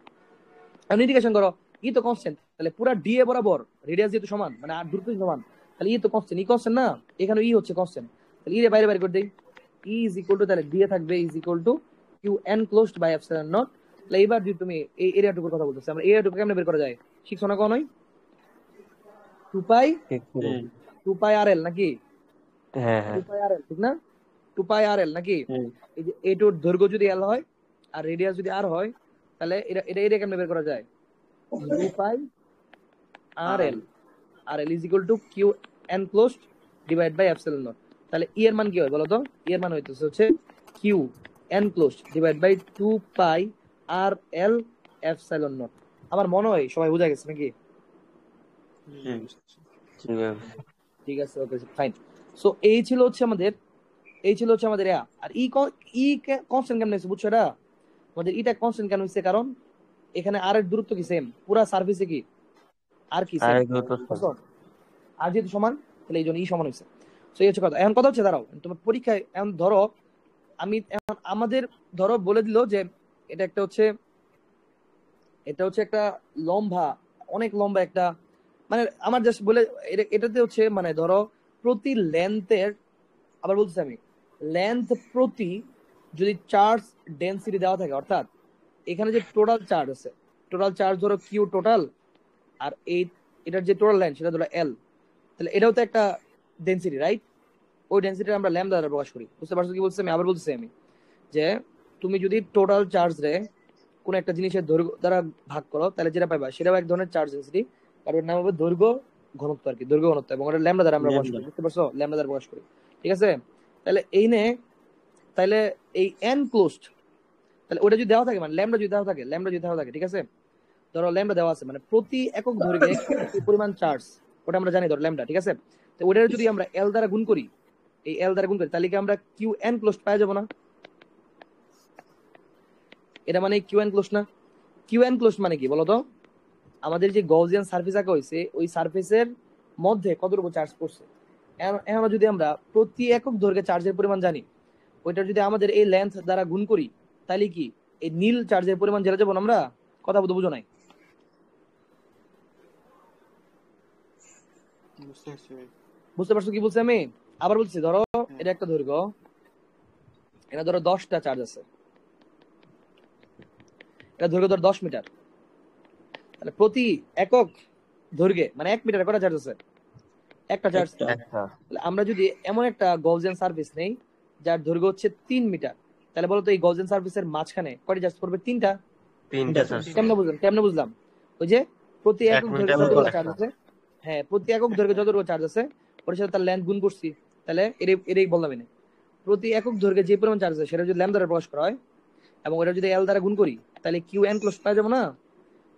এখন ইন্টিগ্রেশন করো, ই তো কনস্ট্যান্ট, তাহলে পুরো ডি এ বরাবর রেডিয়াস যেহেতু সমান, মানে আর দূরত্ব সমান, তাহলে ই তো কনস্ট্যান্ট, ই কনস্ট্যান্ট না? এখানে ই হচ্ছে কনস্ট্যান্ট, তাহলে ই এর বাইরে বাইরে করে দেই। ই ইজ ইকুয়াল টু, তাহলে ডি এ থাকবে is equal to Q enclosed by epsilon not. তাহলে এবার যদি তুমি এই এরিয়াটুকুর কথা বলতেছি, আমরা এরিয়াটুকু কেমনে বের করা যায় শিখছো না কোনই? 2 পাই, ঠিক করে। 2 পাই আর এল নাকি? হ্যাঁ 2 হ্যাঁ পাই আর এল, ঠিক না? 2 পাই আর এল নাকি? হ্যাঁ এই যে এটুর দৈর্ঘ্য যদি এল হয় আর রেডিয়াস যদি আর হয়, তাহলে এটা এটা এরিয়া কেমনে বের করা যায়? 2 pi R L, R L is equal to Q enclosed divide by epsilon not. তাহলে ই এর মান কি হয় বলো তো? ই এর মান হইতেছে হচ্ছে Q enclosed divide by 2 pi R l epsilon naught. আমার মনে হয় সবাই বুঝা গেছে নাকি? হ্যাঁ ঠিক আছে। ঠিক আছে, ওকে ফাইন। সো এই ছিল হচ্ছে আমাদের, এয়া। আর ই কনস্ট্যান্ট কেমন হয়েছে বুঝছো? এটা আমাদের ইটা কনস্ট্যান্ট কেন হয়েছে? কারণ এখানে আর এর দূরত্ব কি সেম, পুরা সার্ফেসে কি আর কি আর সেম, দুটো আর যেহেতু সমান, তাহলে এই জন্য ই সমান হয়েছে। তো এই হচ্ছে কথা। এখন কথা হচ্ছে, দাঁড়াও, তোমার পরীক্ষায় এখন ধরো এখন আমাদের ধরো বলে দিল যে এটা একটা হচ্ছে, এটা হচ্ছে একটা লম্বা, অনেক লম্বা একটা, মানে আমার জাস্ট বলে এটাতে হচ্ছে মানে ধরো প্রতি লেন্থের, আবার বলতেছি আমি, লেন্থ প্রতি যদি চার্জ ডেন্সিটি দেওয়া থাকে, অর্থাৎ এখানে যে টোটাল চার্জ আছে, টোটাল চার্জ ধরো কিউ টোটাল, আর এই এটার যে টোটাল লেন্থ সেটা ধরো এল, তাহলে এটাও তো একটা ডেন্সিটি, রাইট? ওই ডেন্সিটি আমরা ল্যাম্বডা দ্বারা প্রকাশ করি। বুঝতে পারছো কি বলছি আমি? আবার বলতেছি আমি যে তুমি যদি টোটাল চার্জ রে কোন একটা জিনিসের দৈর্ঘ্য দ্বারা ভাগ করো, তাহলে যেটা পাইবা সেটাও এক ধরনের চার্জ ডেন্সিটি, কারণ নাম হবে দৈর্ঘ্য ঘনত্ব আর কি, দৈর্ঘ্য ঘনত্ব, এবং ওটা ল্যাম্বডা দ্বারা আমরা প্রকাশ করি। বুঝতে পারছো? ল্যাম্বডা দ্বারা প্রকাশ করি, ঠিক আছে? তাহলে এই নে, তাহলে এই এন ক্লোজড, তাহলে ওটা যদি দেওয়া থাকে, মানে ল্যাম্বডা যদি দেওয়া থাকে, ঠিক আছে? ধরো ল্যাম্বডা দেওয়া আছে, মানে প্রতি একক দৈর্ঘ্যে কি পরিমাণ চার্জ, ওটা আমরা জানি ধরো ল্যাম্বডা, ঠিক আছে? তো ওটা যদি আমরা এল দ্বারা গুণ করি, এই এল দ্বারা গুণ করি, তাহলে কি আমরা কিউ এন ক্লোজড পাওয়া যাবো না? এটা মানে কিউ এন ক্লোজড না? কিউ এন ক্লোজড মানে কি বলতো? আমাদের যে গউসিয়ান সারফেস আঁকা হয়েছে, ওই সারফেসের মধ্যে কতটুকু চার্জ পড়ছে। এখন যদি আমরা প্রতি একক দৈর্ঘ্যে চার্জের পরিমাণ জানি, ওইটা যদি আমাদের এই লেন্থ দ্বারা গুণ করি, তাহলে কি এই নীল চার্জের পরিমাণ জেনে যাবো না আমরা? কথা বলতে বুঝো নাই? বুঝতে পারছি ভাই। বুঝতে পারছো কি বলছি আমি? আবার বলছি, ধরো এটা একটা দৈর্ঘ্য, এটা ধরো 10টা চার্জ আছে, এটা দৈর্ঘ্য ধরো 10 মিটার, তাহলে প্রতি একক দৈর্ঘ্যে মানে 1 মিটারে কটা চার্জ আছে? একটা চার্জ। একটা। একটা। তাহলে আমরা যদি এমন একটা গলজিয়ান সার্ফেস নেই যার দৈর্ঘ্য হচ্ছে 3 মিটার, তাহলে বলতো এই গলজিয়ান সার্ফেসের মাঝখানে কয়টা চার্জ পড়বে? 3টা। তিনটা চার্জ। কেমনে বুঝলাম? ওই যে প্রতি 1 একক দৈর্ঘ্যে মিটার যতগুলো পর চার্জ একটা। আছে, হ্যাঁ প্রতি একক দৈর্ঘ্যে যতটুকু চার্জ আছে ওর সাথে তার লেন্থ গুণ করছি, তাহলে এটাই বললাম এনে। প্রতি একক দৈর্ঘ্যে যে পরিমাণ চার্জ আছে সেটা যদি ল্যাম্ব দ্বারা প্রকাশ করা হয় এবং ওটা যদি এল দ্বারা গুণ করি তাহলে কিউ এন ক্লোজ পাই যাবো না?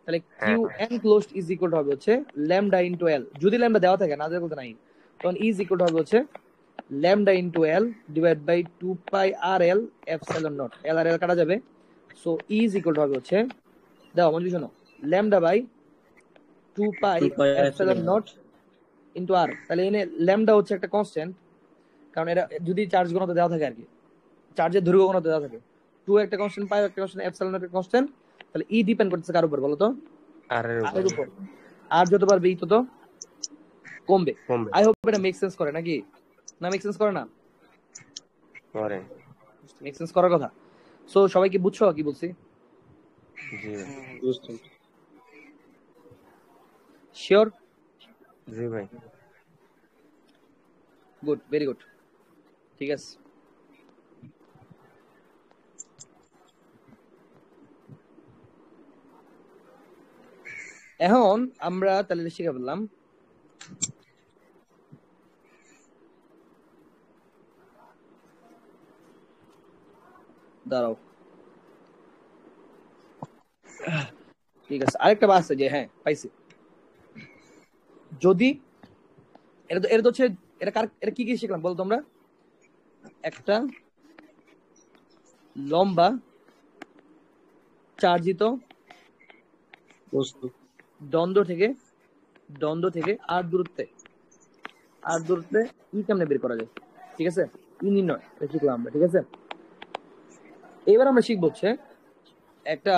তাহলে Q enclose is equal হবে হচ্ছে ল্যামডা ইনটু এল, যদি ল্যামডা দেওয়া থাকে না দেওয়া বলতে নাই, তখন ইজ ইকুয়াল হবে হচ্ছে lambda into L divide by 2 pi R L epsilon not, L R L কাটা যাবে, সো ইজ ইকুয়াল হবে হচ্ছে, দাও মনে শোনো, lambda by 2 pi 2 pi epsilon not into R. তাহলে এনে ল্যামডা হচ্ছে একটা কনস্ট্যান্ট, কারণ এটা যদি চার্জ ঘনত্ব দেওয়া থাকে আর কি, চার্জের দৈর্ঘ্য ঘনত্ব দেওয়া থাকে, 2 একটা কনস্ট্যান্ট, পাই একটা কনস্ট্যান্ট, এপসাইলন একটা কনস্ট্যান্ট, তাহলে ই ডিপেন্ড করতেছে কার উপর বলো তো? আর এর আর এর উপর। আর যত পারবে ই তত কমবে। কমবে। আই হোপ এটা মেক সেন্স করে নাকি? না মেক সেন্স করে না? করে। মেক সেন্স করার কথা। সো সবাই কি বুঝছো কি বলছি? জি বুঝতে শিওর? জি ভাই। গুড, ভেরি গুড, ঠিক আছে। এখন আমরা তাহলে শিখে ফেললাম দাঁড়াও, ঠিক আছে আরেকটা আছে যে, হ্যাঁ পাইছি। যদি এটা তো হচ্ছে, এটা কি কি শিখলাম বলো তোমরা? একটা লম্বা চার্জিত বস্তু। দ্বন্দ্ব থেকে আর দূরত্বে ই কেমনে বের করা যায়, ঠিক আছে? ই নির্ণয় এটা শিখলাম আমরা, ঠিক আছে। এবার আমরা শিখবো হচ্ছে একটা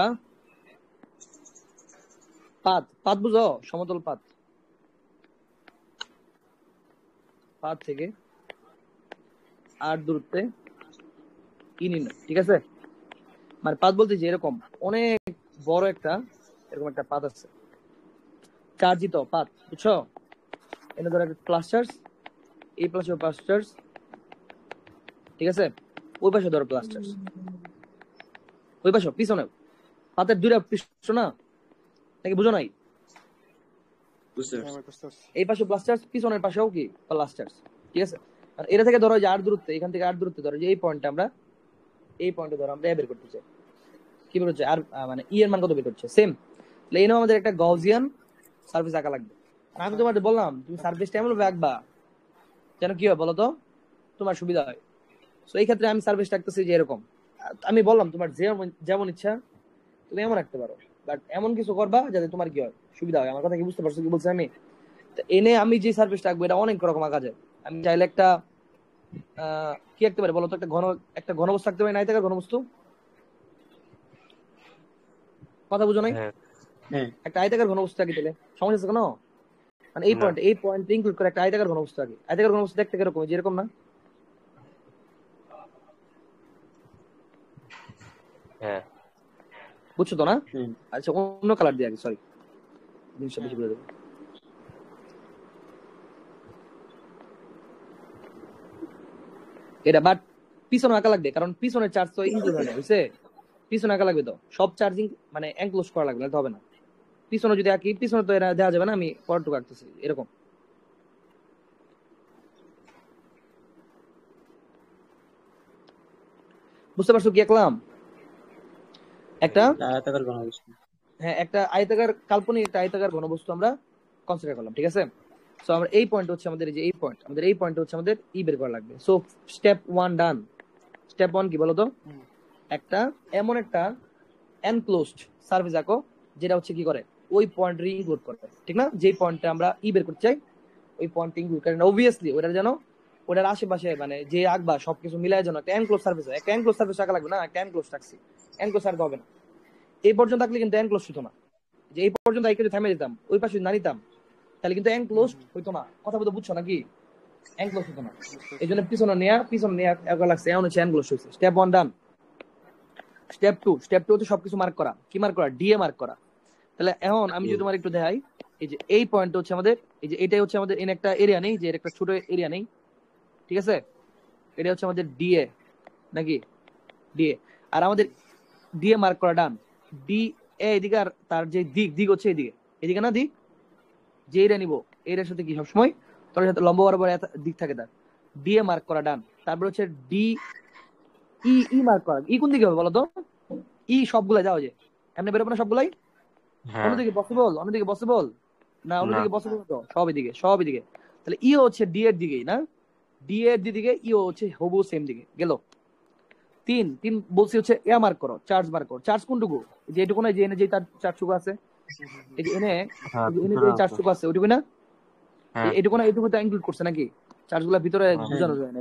পাত বুঝো, সমতল পাত থেকে আর দূরত্বে ই নির্ণয়, ঠিক আছে। মানে পাত বলতে যে এরকম অনেক বড় একটা এরকম একটা পাত আছে, চার্জিত পাত, বুঝছো? এটা ধরো একটা প্লাস চার্জ, এই প্লাসে প্লাস চার্জ, ঠিক আছে। ওই পাশে ধরো প্লাস চার্জ, ওই পাশে পিছনে, পাতের দুইটা পৃষ্ঠ না নাকি, বুঝো নাই? বুঝতে হ্যাঁ পারছি। ভাই বুঝতে পারছি। এই পাশে প্লাস চার্জ, পিছনের পাশেও কি প্লাস চার্জ, ঠিক আছে। আর এটা থেকে ধরো যে আর দূরত্বে, এখান থেকে আর দূরত্বে ধরো যে এই পয়েন্টে আমরা ধরো আমরা বের করতে চাই, কি বের হচ্ছে আর মানে ই এর মান কত বের করছে সেম। তাহলে এই নাও আমাদের একটা গউজিয়ান সার্ফেস আঁকা লাগবে। আর আমি তোমাদের বললাম তুমি সার্ফেসটা এমন ভাবে আঁকবা যেন কি হয় বলো তো, তোমার সুবিধা হয়। সো এই ক্ষেত্রে আমি সার্ফেসটা আঁকতেছি যে এরকম, আমি বললাম তোমার যেমন ইচ্ছা তুমি এমন রাখতে পারো, বাট এমন কিছু করবা যাতে তোমার কি হয় সুবিধা হয়। আমার কথা কি বুঝতে পারছো কি বলছি আমি? তো এনে আমি যে সার্ভিসটা আঁকবো এটা অনেক রকম আঁকা যায়। আমি চাইলে একটা কি আঁকতে পারি বলো তো, একটা ঘনবস্তু আঁকতে পারি, নাই থাকার ঘনবস্তু, কথা বুঝো নাই? হ্যাঁ হ্যাঁ একটা আয়তাকার ঘনবস্তু আঁকি, তাহলে সমস্যা আছে কোনো? মানে না। এই পয়েন্ট ইনক্লুড করে একটা আয়তাকার ঘনবস্তু আঁকি। আয়তাকার ঘনবস্তু দেখতে কিরকম, যেরকম না? হ্যাঁ বুঝছো তো না? হুম আচ্ছা অন্য কালার দিয়ে আঁকি, সরি জিনিসটা বেশি করে দেবো। এটা বাট পিছনে আঁকা লাগবে, কারণ পিছনের চার্জ তো ইনক্লুড হয় না, বুঝছে? পিছনে আঁকা লাগবে তো, সব চার্জিং মানে এনক্লোজ করা লাগবে, না হবে না। পিছনে যদি আঁকি, পিছনে তো এরা দেওয়া যাবে না, আমি পরটুকু আঁকতেছি এরকম। বুঝতে পারছো কি আঁকলাম? একটা আয়তাকার ঘনবস্তু। হ্যাঁ একটা আয়তাকার, কাল্পনিক একটা আয়তাকার ঘনবস্তু আমরা কনসিডার করলাম, ঠিক আছে। সো আমরা এই পয়েন্ট হচ্ছে আমাদের, যে এই পয়েন্ট, আমাদের এই পয়েন্ট হচ্ছে আমাদের ই বের করা লাগবে। সো স্টেপ 1 ডান। স্টেপ 1 কি বলো তো? হুম। একটা এমন একটা এনক্লোজড সার্ফেস আঁকো যেটা হচ্ছে কি করে ওই পয়েন্ট ইনক্লুড করে, ঠিক না? যেই পয়েন্টে আমরা ই বের করতে চাই ওই পয়েন্ট ইনক্লুড করে, অবভিয়াসলি ওটা যেন ওটার আশেপাশে মানে যে আঁকবা সবকিছু মিলাই যেন একটা এনক্লোজ সার্ফেস হয়। একটা এনক্লোজ সার্ফেস আঁকা লাগবে না, একটা এনক্লোজ রাখছি, এনক্লোজ আঁকা হবে না। এই পর্যন্ত আঁকলে কিন্তু এনক্লোজ হতো না, যে এই পর্যন্ত আঁকে যদি থামে যেতাম, ওই পাশে না নিতাম, তাহলে কিন্তু এনক্লোজ হইতো না। কথা বলতে বুঝছো নাকি? এনক্লোজ হতো না, এই জন্য পিছনে নেওয়া একবার লাগছে, এমন হচ্ছে এনক্লোজ হয়েছে। স্টেপ 1 ডান। স্টেপ 2 হচ্ছে সবকিছু মার্ক করা। কি মার্ক করা? ডিএ মার্ক করা। তাহলে এখন আমি যদি তোমার একটু দেখাই, এই যে এই পয়েন্ট হচ্ছে আমাদের, এই যে এটাই হচ্ছে আমাদের এন একটা এরিয়া নেই, যে এর একটা ছোট এরিয়া নেই, ঠিক আছে? এটা হচ্ছে আমাদের ডিএ নাকি ডিএ, আর আমাদের ডিএ মার্ক করা ডান। ডি এদিকে, আর তার যে দিক হচ্ছে এদিকে না, যে এরিয়া নিব এরিয়ার সাথে কি সবসময় তোর সাথে লম্ব বরাবর দিক থাকে, তার ডিএ মার্ক করা ডান। তারপর হচ্ছে ডি ই মার্ক করা। কোন দিকে হবে বলো তো? সবগুলা যাও, যে এমনি বেরোবো না সবগুলাই, হ্যাঁ অন্যদিকে পসিবল না, না অন্যদিকে পসিবল তো, সব এদিকে। তাহলে হচ্ছে ডি এর দিকেই না, ডি এর দিকে, হচ্ছে হবু সেম দিকে গেল। তিন বলছি হচ্ছে মার্ক করো, চার্জ মার্ক করো। চার্জ কোনটুকু? যে এটুকু না, যে এনে যে তার চার্জটুকু আছে, এই যে এনে হ্যাঁ এনে ভিতরে যে আছে। চার্জটুকু আছে ওইটুকু না, হ্যাঁ এটুকু তো ইনক্লুড করছে নাকি? চার্জগুলো ভিতরে হ্যাঁ বোঝানো যায় না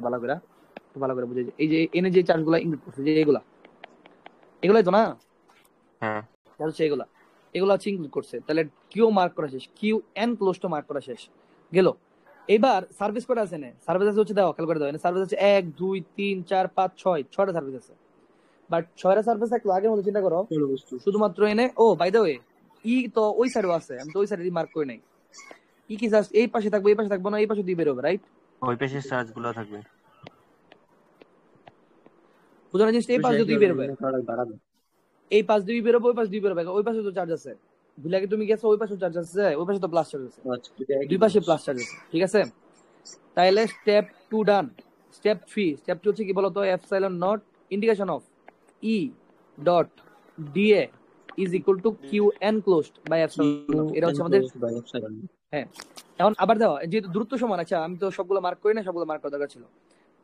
ভালো করে বুঝে, এই যে এনে যে চার্জগুলো ইনক্লুড করছে, যে এগুলাই তো না, হ্যাঁ হচ্ছে এগুলো হচ্ছে ইনক্লুড করছে। তাহলে কিউ মার্ক করা শেষ, Q enclose to mark করা শেষ গেল। এবার সার্ভিস কটা আছে না? সার্ভিস আছে হচ্ছে, দাও খেয়াল করে দাও, সার্ভিস আছে 1 2 3 4 5 6টা সার্ভিস আছে। বাট 6টা সার্ভিস একটু আগের মতো চিন্তা করো, শুধুমাত্র এনে, ও বাই দ্য ওয়ে, তো ওই সাইডও আছে, আমি তো ওই সাইডে মার্ক করে নাই। কি জাস্ট এই পাশে থাকবো, এই পাশে থাকবো না, এই পাশে দিয়ে বেরোবে, রাইট? ওই পেশে চার্জ গুলো থাকবে। বুঝানো জিনিসটা, এই পাশ দিয়ে দুই বেরোবে, বাড়াবে। এই পাশ দিয়ে বেরোবে, ওই পাশ দিয়ে বেরোবে, ওই পাশে তো চার্জ আছে, ভুলে আগে তুমি গেছো, ওই পাশে চার্জ আছে, ওই পাশে তো প্লাস চার্জ আছে, আচ্ছা, এটা একই দুই পাশে জিনিস। প্লাস চার্জ আছে, ঠিক আছে? তাহলে স্টেপ 2 ডান। স্টেপ 2 হচ্ছে কি বলতো? Epsilon naught integration of E dot dA is equal to Q enclosed by epsilon naught. এটা হচ্ছে আমাদের, Enclosed by epsilon. হ্যাঁ। এখন আবার দাও, যেহেতু দূরত্ব সমান, আচ্ছা আমি তো সবগুলো মার্ক করি না, সবগুলো মার্ক করা দরকার ছিল।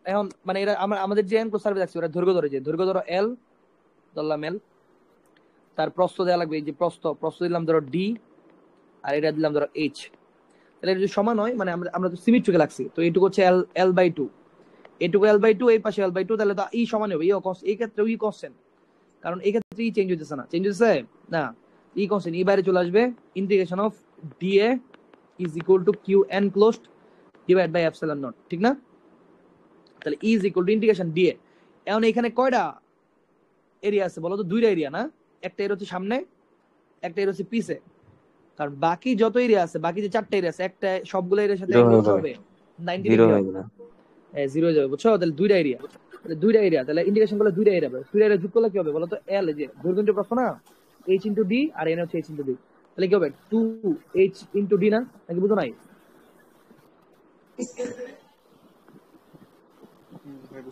এখন মানে এরা আমাদের যে এনক্লোজ সার্ভিস আছে, ওরা দৈর্ঘ্য ধরে, যে দৈর্ঘ্য ধরো এল, ধরলাম এল, তার প্রস্থ দেওয়া লাগবে, এই যে প্রস্থ দিলাম ধরো ডি, আর এটা দিলাম ধরো এইচ। তাহলে এটা যদি সমান হয়, মানে আমরা তো সিমেট্রিকে লাগছি, তো এইটুকু হচ্ছে এল বাই টু, এটুকু এল বাই টু, এই পাশে এল বাই টু, তাহলে তো ই সমান হবে, এই ক্ষেত্রে ই কনস্ট্যান্ট, কারণ এই ক্ষেত্রে ই চেঞ্জ হইতেছে না, চেঞ্জ হইতেছে না, ই কনস্ট্যান্ট, ই বাইরে চলে আসবে। Integration of dA is equal to Q enclosed divide by epsilon not, ঠিক না? তাহলে E is equal to integration dA. এখন এখানে কয়টা এরিয়া আছে বলো তো? দুইটা এরিয়া না, একটা এরিয়া হচ্ছে সামনে, একটা এরিয়া হচ্ছে পিছে, কারণ বাকি যত এরিয়া আছে, বাকি যে 4টা এরিয়া আছে, একটা সবগুলো এরিয়ার সাথে জিরো অ্যাঙ্গেল হয়ে যাবে, হবে 90 জিরো ডিগ্রি হয়ে হবে, যাবে। জিরো হয়ে যাবে, বুঝছো? তাহলে দুইটা এরিয়া, তাহলে ইন্ডিকেশন করলে দুইটা এরিয়া, দুইটা এরিয়া যোগ করলে কি হবে বলো তো? এল, যে দৈর্ঘ্য ইনটু প্রস্থ না, এইচ ইনটু ডি, আর এন হচ্ছে এইচ ইনটু ডি, তাহলে কি হবে 2h ইনটু ডি না, নাকি বুঝো নাই?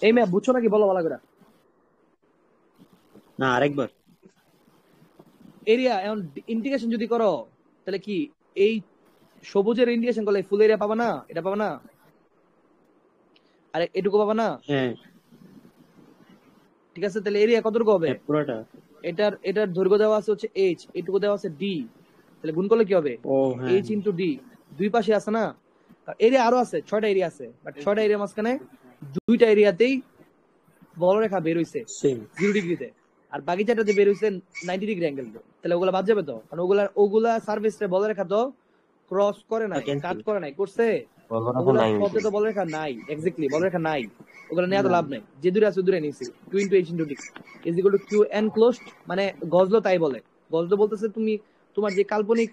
এই ম্যাম বুঝছো নাকি, বলো ভালো করে। না, আরেকবার। এরিয়া এখন ইন্টিগ্রেশন যদি করো, তাহলে কি এই সবুজের ইন্ডিকেশন করলে ফুল এরিয়া পাবা না, এটা পাবা না, আর এটুকু পাবা না, হ্যাঁ, ঠিক আছে? তাহলে এরিয়া কতটুকু হবে? পুরোটা। এটার দৈর্ঘ্য দেওয়া আছে হচ্ছে এইচ, এটুকু দেওয়া আছে ডি, তাহলে গুণ করলে কি হবে? ও হ্যাঁ, এইচ ইন্টু ডি, দুই পাশে আছে না, এরিয়া আরো আছে, 6টা এরিয়া আছে, বাট 6টা এরিয়া মাঝখানে দুইটা এরিয়াতেই বলরেখা বের হইছে সেম। 0 ডিগ্রিতে, আর বাকি 4টাতে বের হইছে 90 ডিগ্রি অ্যাঙ্গেল, তাহলে ওগুলা বাদ যাবে তো, কারণ ওগুলা সার্ভিসে বলরেখা তো ক্রস করে নাই, কাট করে নাই, করছে? বলবো ওগুলা নাই পথে তো বলরেখা নাই, এক্স্যাক্টলি বলরেখা নাই, ওগুলা নেওয়া তো লাভ নাই, যে দূরে আছে দূরে নিছি। 2 into H into d is equal to Q enclosed, মানে গজলো তাই বলে, গজলো বলতেছে তুমি তোমার যে কাল্পনিক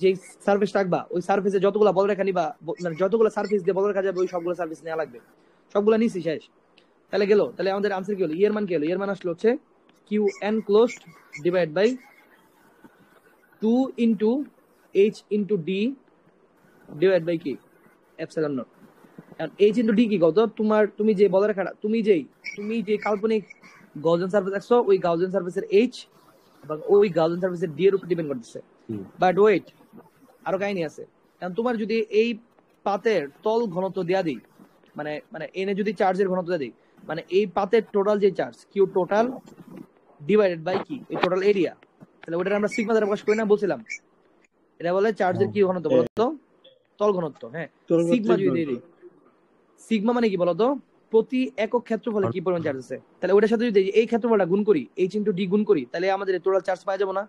যে সার্ভিস রাখবা, ওই সার্ভিসে যতগুলা বলরেখা নিবা, মানে যতগুলা সার্ভিস দিয়ে বলরেখা যাবে, ওই সবগুলো সার্ভিস নেওয়া লাগবে, সবগুলা নিছি শেষ। তাহলে গেল, তাহলে আমাদের আনসার কি হলো? ইয়ের মান কি হলো? ইয়ের মান আসলো হচ্ছে Q enclosed divide by 2 into H into D divide by কি epsilon not. H into D কি কত? তুমি যে বলরেখাটা, তুমি যে কাল্পনিক গাউসিয়ান সার্ভিস রাখছো, ওই গাউসিয়ান সার্ভিসের এইচ এবং ওই গাউসিয়ান সার্ভিসের ডি এর উপর ডিপেন্ড করতেছে। বাট ওয়েট, আরো কাহিনী আছে। কারণ তোমার যদি এই পাতের তল ঘনত্ব দেয়া দিই, মানে এনে যদি চার্জের ঘনত্ব দেয়া দিই, মানে এই পাতের টোটাল যে charge, Q total divided by কি এই টোটাল এরিয়া, তাহলে ওটা আমরা সিগমা দ্বারা প্রকাশ করি না, বলছিলাম এটা বলে চার্জের কি ঘনত্ব বলতো? তল ঘনত্ব, হ্যাঁ। সিগমা যদি দিয়ে দিই, সিগমা মানে কি বলতো? প্রতি একক ক্ষেত্রফলে কি পরিমাণ চার্জ আছে, তাহলে ওটার সাথে যদি এই ক্ষেত্রফলটা গুণ করি, এইচ ইন্টু ডি গুণ করি, তাহলে আমাদের টোটাল চার্জ পাওয়া যাবে না?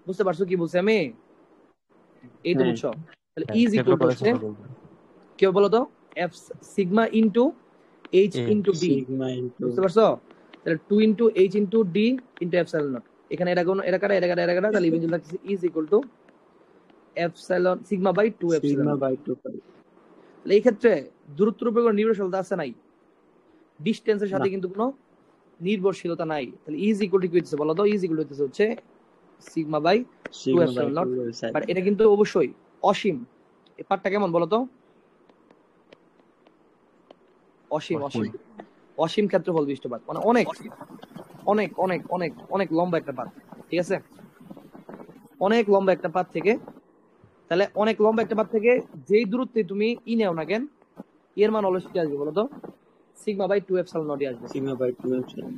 বুঝতে পারছো কি বলছি আমি? এই তো বুঝছো। তাহলে ই ইজ ইকুয়াল টু হচ্ছে কেউ বলো তো F sigma into h into d, sigma into বুঝতে পারছো? তাহলে 2 into h into d into epsilon naught. এখানে এটা কাটা তাহলে ইভেন্টুয়ালি লাগছে is equal to epsilon sigma by 2 epsilon sigma naught. By 2 pi. তাহলে এই ক্ষেত্রে দূরত্বের উপর কোনো নির্ভরশীলতা আছে নাই, ডিসটেন্সের সাথে না। কিন্তু কোনো নির্ভরশীলতা নাই। তাহলে ইজ ইকুয়াল টু কি হচ্ছে বলো তো? ইজ ইকুয়াল টু হচ্ছে sigma by 2 sigma by epsilon naught. 2 but এটা কিন্তু অবশ্যই অসীম। এই পার্টটা কেমন বলো তো? অসীম অসীম অসীম ক্ষেত্রফল বিশিষ্ট পাত, মানে অনেক অনেক অনেক অনেক অনেক লম্বা একটা পাত, ঠিক আছে? অনেক লম্বা একটা পাত থেকে, তাহলে অনেক লম্বা একটা পাত থেকে যেই দূরত্বে তুমি ই নেও না কেন, এর মান অলওয়েজ কি আসবে বলো তো? সিগমা বাই 2 এপসাইলন নট আসবে। Sigma by 2 epsilon.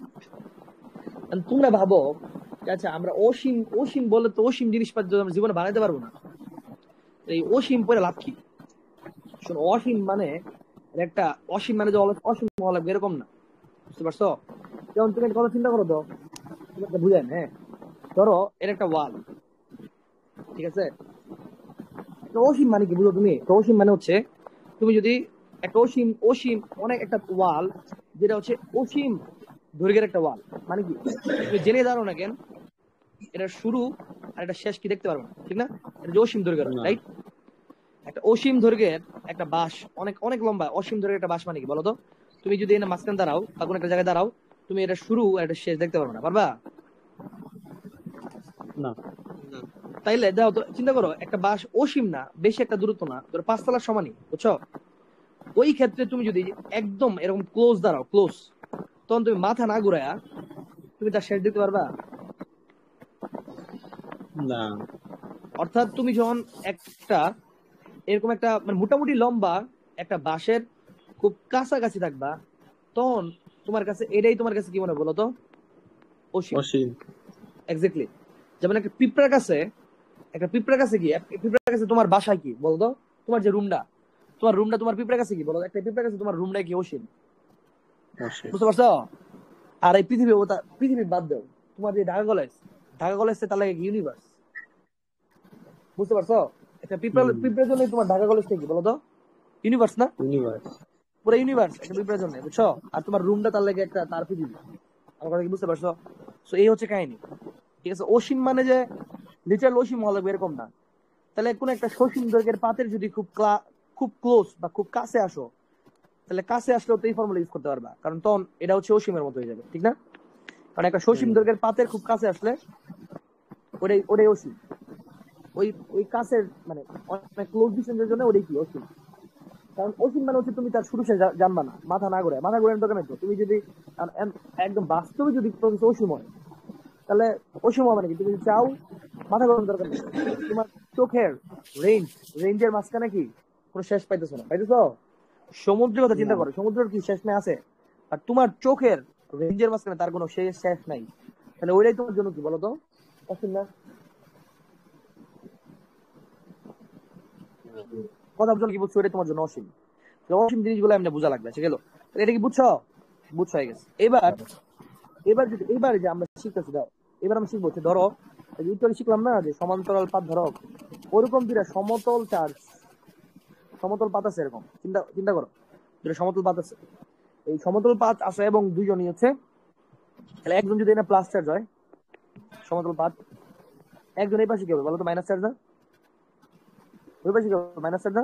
And তোমরা ভাবো আচ্ছা আমরা অসীম অসীম বলে তো অসীম জিনিসপাত আমরা জীবনে বানাইতে পারবো না, এই অসীম পরে লাভ কি? শোনো, অসীম মানে একটা অসীম মানে যে অসীম হওয়া লাগবে এরকম না, বুঝতে পারছো? যেমন তুমি একটা কথা চিন্তা করো তো, তুমি একটা বুঝেন, হ্যাঁ ধরো এর একটা ওয়াল, ঠিক আছে? তো অসীম মানে কি বুঝো তুমি? তো অসীম মানে হচ্ছে তুমি যদি একটা অসীম অসীম অনেক একটা ওয়াল, যেটা হচ্ছে অসীম দৈর্ঘ্যের একটা ওয়াল, মানে কি তুমি জেনে দাঁড়ো না কেন এটা শুরু আর এটা শেষ কি দেখতে পারবে না, ঠিক না? এটা যে অসীম দৈর্ঘ্যের, না। রাইট? একটা অসীম দৈর্ঘ্যের একটা বাঁশ, অনেক অনেক লম্বা অসীম দৈর্ঘ্যের একটা বাঁশ মানে কি বলতো? তুমি যদি এনে মাঝখানে দাঁড়াও বা কোনো একটা জায়গায় দাঁড়াও, তুমি এটা শুরু আর এটা শেষ দেখতে পারবে না, পারবা? না। তাইলে দাও তো, চিন্তা করো একটা বাঁশ অসীম না, বেশি একটা দূরত্ব না, ধরো 5 তলার সমানই, বুঝছো? ওই ক্ষেত্রে তুমি যদি একদম এরকম ক্লোজ দাঁড়াও, ক্লোজ, তখন তুমি মাথা না ঘুরায়া তুমি তার শেষ দিতে পারবা? না। অর্থাৎ তুমি যখন একটা এরকম একটা মানে মোটামুটি লম্বা একটা বাঁশের খুব কাছাকাছি থাকবা, তখন তোমার কাছে এটাই তোমার কাছে কি মনে হয় বলতো? অসীম। অসীম। এক্স্যাক্টলি। যেমন একটা পিঁপড়ার কাছে কি, পিঁপড়ার কাছে তোমার বাসায় কি বলতো? তোমার যে রুমটা, তোমার পিঁপড়ার কাছে কি বলো? একটা পিঁপড়ার কাছে তোমার রুমটা কি? অসীম। অসীম। বুঝতে পারছো? আর এই পৃথিবী বাদ দাও, তোমার যে ঢাকা কলেজ তার লাগে ইউনিভার্স, বুঝতে পারছো? একটা পিঁপড়ার জন্য তোমার ঢাকা কলেজটা কি বলতো? ইউনিভার্স না? ইউনিভার্স। পুরো ইউনিভার্স একটা পিঁপড়ার জন্য, বুঝছো? আর তোমার রুমটা তার লাগে একটা তার পৃথিবী। আমার কথা কি বুঝতে পারছো? সো এই হচ্ছে কাহিনী, ঠিক আছে? অসীম মানে যে লিটারাল অসীম হওয়া লাগবে এরকম না। তাহলে কোন একটা সসীম দৈর্ঘ্যের পাতের যদি খুব ক্লোজ বা খুব কাছে আসো, তাহলে কাছে আসলেও তো এই ফর্মুলা ইউজ করতে পারবা, কারণ তখন এটা হচ্ছে অসীমের মতো হয়ে যাবে, ঠিক না? কারণ একটা সসীম দৈর্ঘ্যের পাতের খুব কাছে আসলে ওটাই অসীম। ওই কাছের মানে অনেক ক্লোজ ডিস্টেন্সের জন্য ওটাই কি অসীম। কারণ অসীম মানে হচ্ছে তুমি তার শুরু শেষ জানবা না, মাথা ঘুরে দোকানে তো তুমি যদি একদম বাস্তবে যদি অসীম হয়, তাহলে অসীম হবে নাকি? তুমি যদি চাও মাথা ঘোরানোর দরকার নেই, তোমার চোখের রেঞ্জের মাঝখানে কি কোনো শেষ পাইতেছো না, পাইতেছো? সমুদ্রের কথা চিন্তা করো, সমুদ্রের কি শেষ নাই? আছে। আর তোমার চোখের রেঞ্জের মাঝখানে তার কোনো শেষ নাই, তাহলে ওইটাই তোমার জন্য কি বলতো? অসীম না? কথা বুঝলো কি? বুঝছো? ওইটাই তোমার জন্য অসীম। অসীম জিনিসগুলো এমনি বোঝা লাগবে, সে গেল। এটা কি বুঝছো? হয়ে গেছে। এবার যে আমরা শিখতেছি, দাও এবার আমরা শিখবো হচ্ছে, ধরো একটু শিখলাম না যে সমান্তরাল পাত, ধরো ওরকম দুটা সমতল পাত আছে এরকম, চিন্তা করো দুটা সমতল পাত আছে, এই সমতল পাত আছে এবং দুইজনই হচ্ছে, তাহলে একজন যদি এটা প্লাস চার্জ হয় সমতল পাত, একজন এই পাশে কি হবে বলো তো? মাইনাস চার্জ না? ওই পাশে কি হবে? মাইনাস চার্জ না?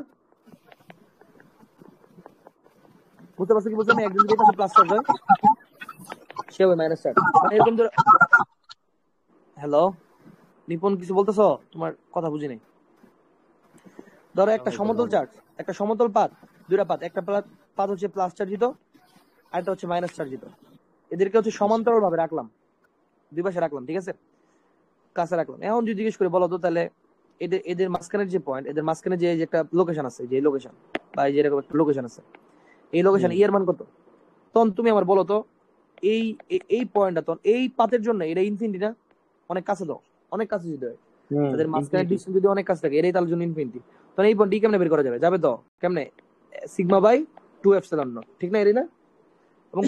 বুঝতে পারছো কি বলছো? আমি একজন যদি এই পাশে প্লাস চার্জ হয় সে হবে মাইনাস চার্জ, মানে এরকম ধরো। হ্যালো নিপন, কিছু বলতেছো? তোমার কথা বুঝি নাই। ধরো একটা সমতল পাত, দুইটা পাত, একটা পাত হচ্ছে প্লাস চার্জিত আর একটা হচ্ছে মাইনাস চার্জিত। এদেরকে হচ্ছে সমান্তরাল ভাবে রাখলাম, দুই পাশে রাখলাম, ঠিক আছে? কাছে রাখলাম। এখন যদি জিজ্ঞেস করে বলো তো, তাহলে এদের মাঝখানের যে পয়েন্ট, এদের মাঝখানে যে একটা লোকেশন আছে, যে লোকেশন বা এই যে এরকম একটা লোকেশন আছে, এই লোকেশন এর মান কত? তখন তুমি আমার বলো তো, এই পয়েন্টটা তখন এই পাতের জন্য এটা ইনফিনিটি না? অনেক কাছে দাও, অনেক কাছে যদি হয়, তাদের মাঝখানে ডিসটেন্স যদি অনেক কাছে থাকে, এটাই তার জন্য ইনফিনিটি। তখন এই পয়েন্ট কেমনে বের করা যাবে তো? কেমনে? সিগমা বাই 2 এপসিলন নট, ঠিক না? এটাই না? এবং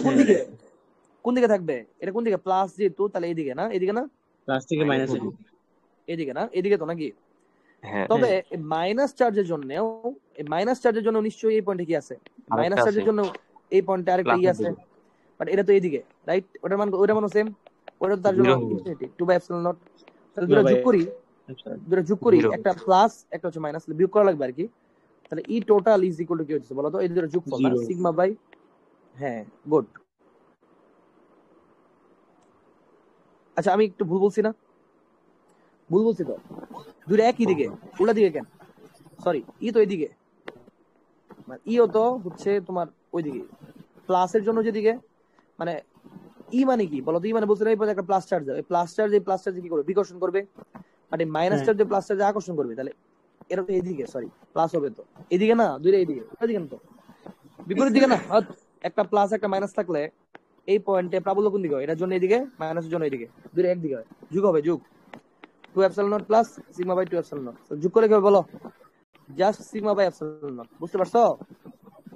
কোন দিকে থাকবে এটা? কোন দিকে? প্লাস যেহেতু, তাহলে এইদিকে না? এদিকে না? প্লাস থেকে মাইনাসে। এদিকে না? এদিকে তো নাকি? হ্যাঁ তবে মাইনাস চার্জের জন্যও এই মাইনাস চার্জের জন্য নিশ্চয়ই এই পয়েন্টে কি আছে, আরেকটা মাইনাস আছে চার্জের জন্য এই পয়েন্টে আরেকটা ই প্লাসের আছে, দিকে বাট এটা তো এইদিকে, রাইট? ওটার মান সেম, ওটা তো তার জন্য জিরো হবে ইনফিনিটি 2/ε0। তাহলে না দুটো ভাই, যোগ করি, দুটো যোগ করি, জিরো একটা প্লাস একটা হচ্ছে মাইনাস, বিয়োগ করা লাগবে আর কি। তাহলে ই টোটাল ইজ ইকুয়াল টু কি হচ্ছে বলো তো? এই দুটো যোগফল না, জিরো। সিগমা বাই, হ্যাঁ গুড। আচ্ছা আমি একটু ভুল বলছি না? ভুল বলছি তো? দুটো একই দিকে, উল্টা দিকে কেন? সরি, ই তো এদিকে, মানে ইও তো হচ্ছে তোমার ওইদিকে, প্লাসের জন্য যেদিকে, মানে ই মানে কি বলো তো? ই মানে বলছে না, এই পথে একটা প্লাস চার্জ যাবে, প্লাস চার্জ এই প্লাস চার্জ কি করবে? বিকর্ষণ করবে। আর এই মাইনাস হ্যাঁ চার্জ প্লাস চার্জ আকর্ষণ করবে। তাহলে এটা তো এইদিকে, সরি প্লাস হবে তো এদিকে না, দুইটা এইদিকে, ওইদিকে না তো, বিপরীত দিকে না। একটা প্লাস একটা মাইনাস থাকলে এই পয়েন্টে প্রাবল্য কোন দিকে হয়? এটার জন্য এদিকে, মাইনাসের জন্য এদিকে, দুইটা একদিকে হয়, যোগ হবে, যোগ 2ε0 প্লাস সিগমা বাই 2ε0। যোগ করে কি হবে বলো? জাস্ট সিগমা বাই ε0, বুঝতে পারছো?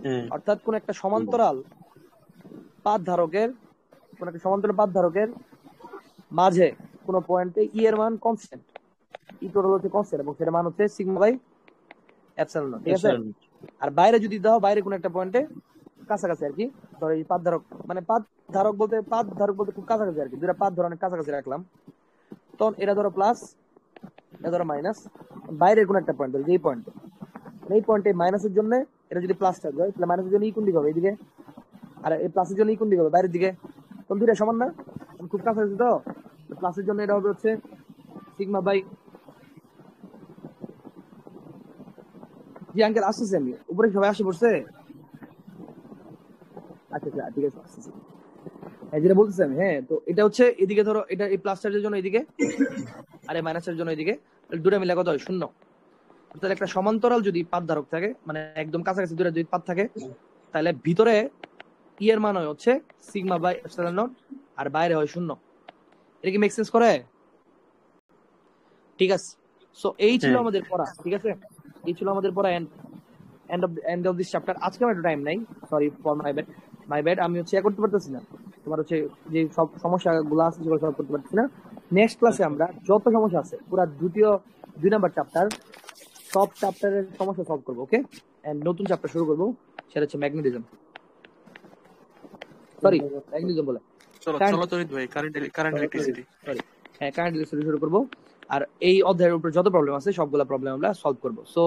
হ্যাঁ অর্থাৎ কোন একটা সমান্তরাল পাত ধারকের, কোন একটা সমান্তরাল পাত ধারকের মাঝে কোন পয়েন্টে ই এর মান কনস্ট্যান্ট, ই টোটাল হচ্ছে কনস্ট্যান্ট, এবং সেটা মান হচ্ছে সিগমা বাই ε0, ঠিক আছে? আর বাইরে যদি দাও, বাইরে কোন একটা পয়েন্টে কাছাকাছি আর কি, ধরো এই পাত ধারক, মানে পাত ধারক বলতে খুব কাছাকাছি আর কি, দুটা পাত ধরনের কাছাকাছি রাখলাম, তখন এটা ধরো প্লাস, এটা ধরো মাইনাস, বাইরের কোন একটা পয়েন্ট, এই পয়েন্টে, এই পয়েন্টে মাইনাসের জন্য এটা যদি প্লাস চার্জ হয়, তাহলে মাইনাসের জন্য ই কোন দিকে হবে? এইদিকে। আর এই প্লাসের জন্য ই কোন দিকে হবে? বাইরের দিকে। তখন দুইটা সমান না, খুব কাছাকাছি তো। প্লাসের জন্য এটা হবে হচ্ছে সিগমা বাই, জি আঙ্কেল আসতেছি আমি, উপরে সবাই আসে পড়ছে? আচ্ছা আচ্ছা ঠিক আছে, আসতেছি। হ্যাঁ যেটা বলতেছি আমি, হ্যাঁ তো এটা হচ্ছে এদিকে ধরো, এটা এই প্লাস চার্জের জন্য এদিকে, আর এই মাইনাস চার্জের জন্য এদিকে, দুটো মিলে কত হয়? 0। অর্থাৎ একটা সমান্তরাল যদি পাত ধারক থাকে, মানে একদম কাছাকাছি দুটো যদি পাত থাকে, তাহলে ভিতরে ই এর মান হয় হচ্ছে সিগমা বাই ε0, আর বাইরে হয় 0। এটা কি মেক সেন্স করে? ঠিক আছে, সো এই ছিল হ্যাঁ আমাদের পড়া, ঠিক আছে? এই ছিল আমাদের পড়া, এন্ড অফ দিস চ্যাপ্টার। আজকে আমার একটু টাইম নাই, সরি ফর মাই ব্যাড, আমি হচ্ছে করতে পারতেছি না, তোমার হচ্ছে যে সব সমস্যা গুলো আছে সেগুলো সলভ করতে পারতেছি না। নেক্সট ক্লাসে আমরা যত সমস্যা আছে পুরো 2 নাম্বার চ্যাপ্টার, সব চ্যাপ্টারের সমস্যা সলভ করবো, ওকে? এন্ড নতুন চ্যাপ্টার শুরু করবো, সেটা হচ্ছে ম্যাগনেটিজম, সরি ম্যাগনেটিজম বলে চলতরিৎ ভাই, কারেন্ট ইলেকট্রিসিটি। সরি, হ্যাঁ কারেন্ট ইলেকট্রিসিটি শুরু করবো। আর এই অধ্যায়ের উপর যত প্রবলেম আছে সবগুলা প্রবলেম আমরা সলভ করবো। সো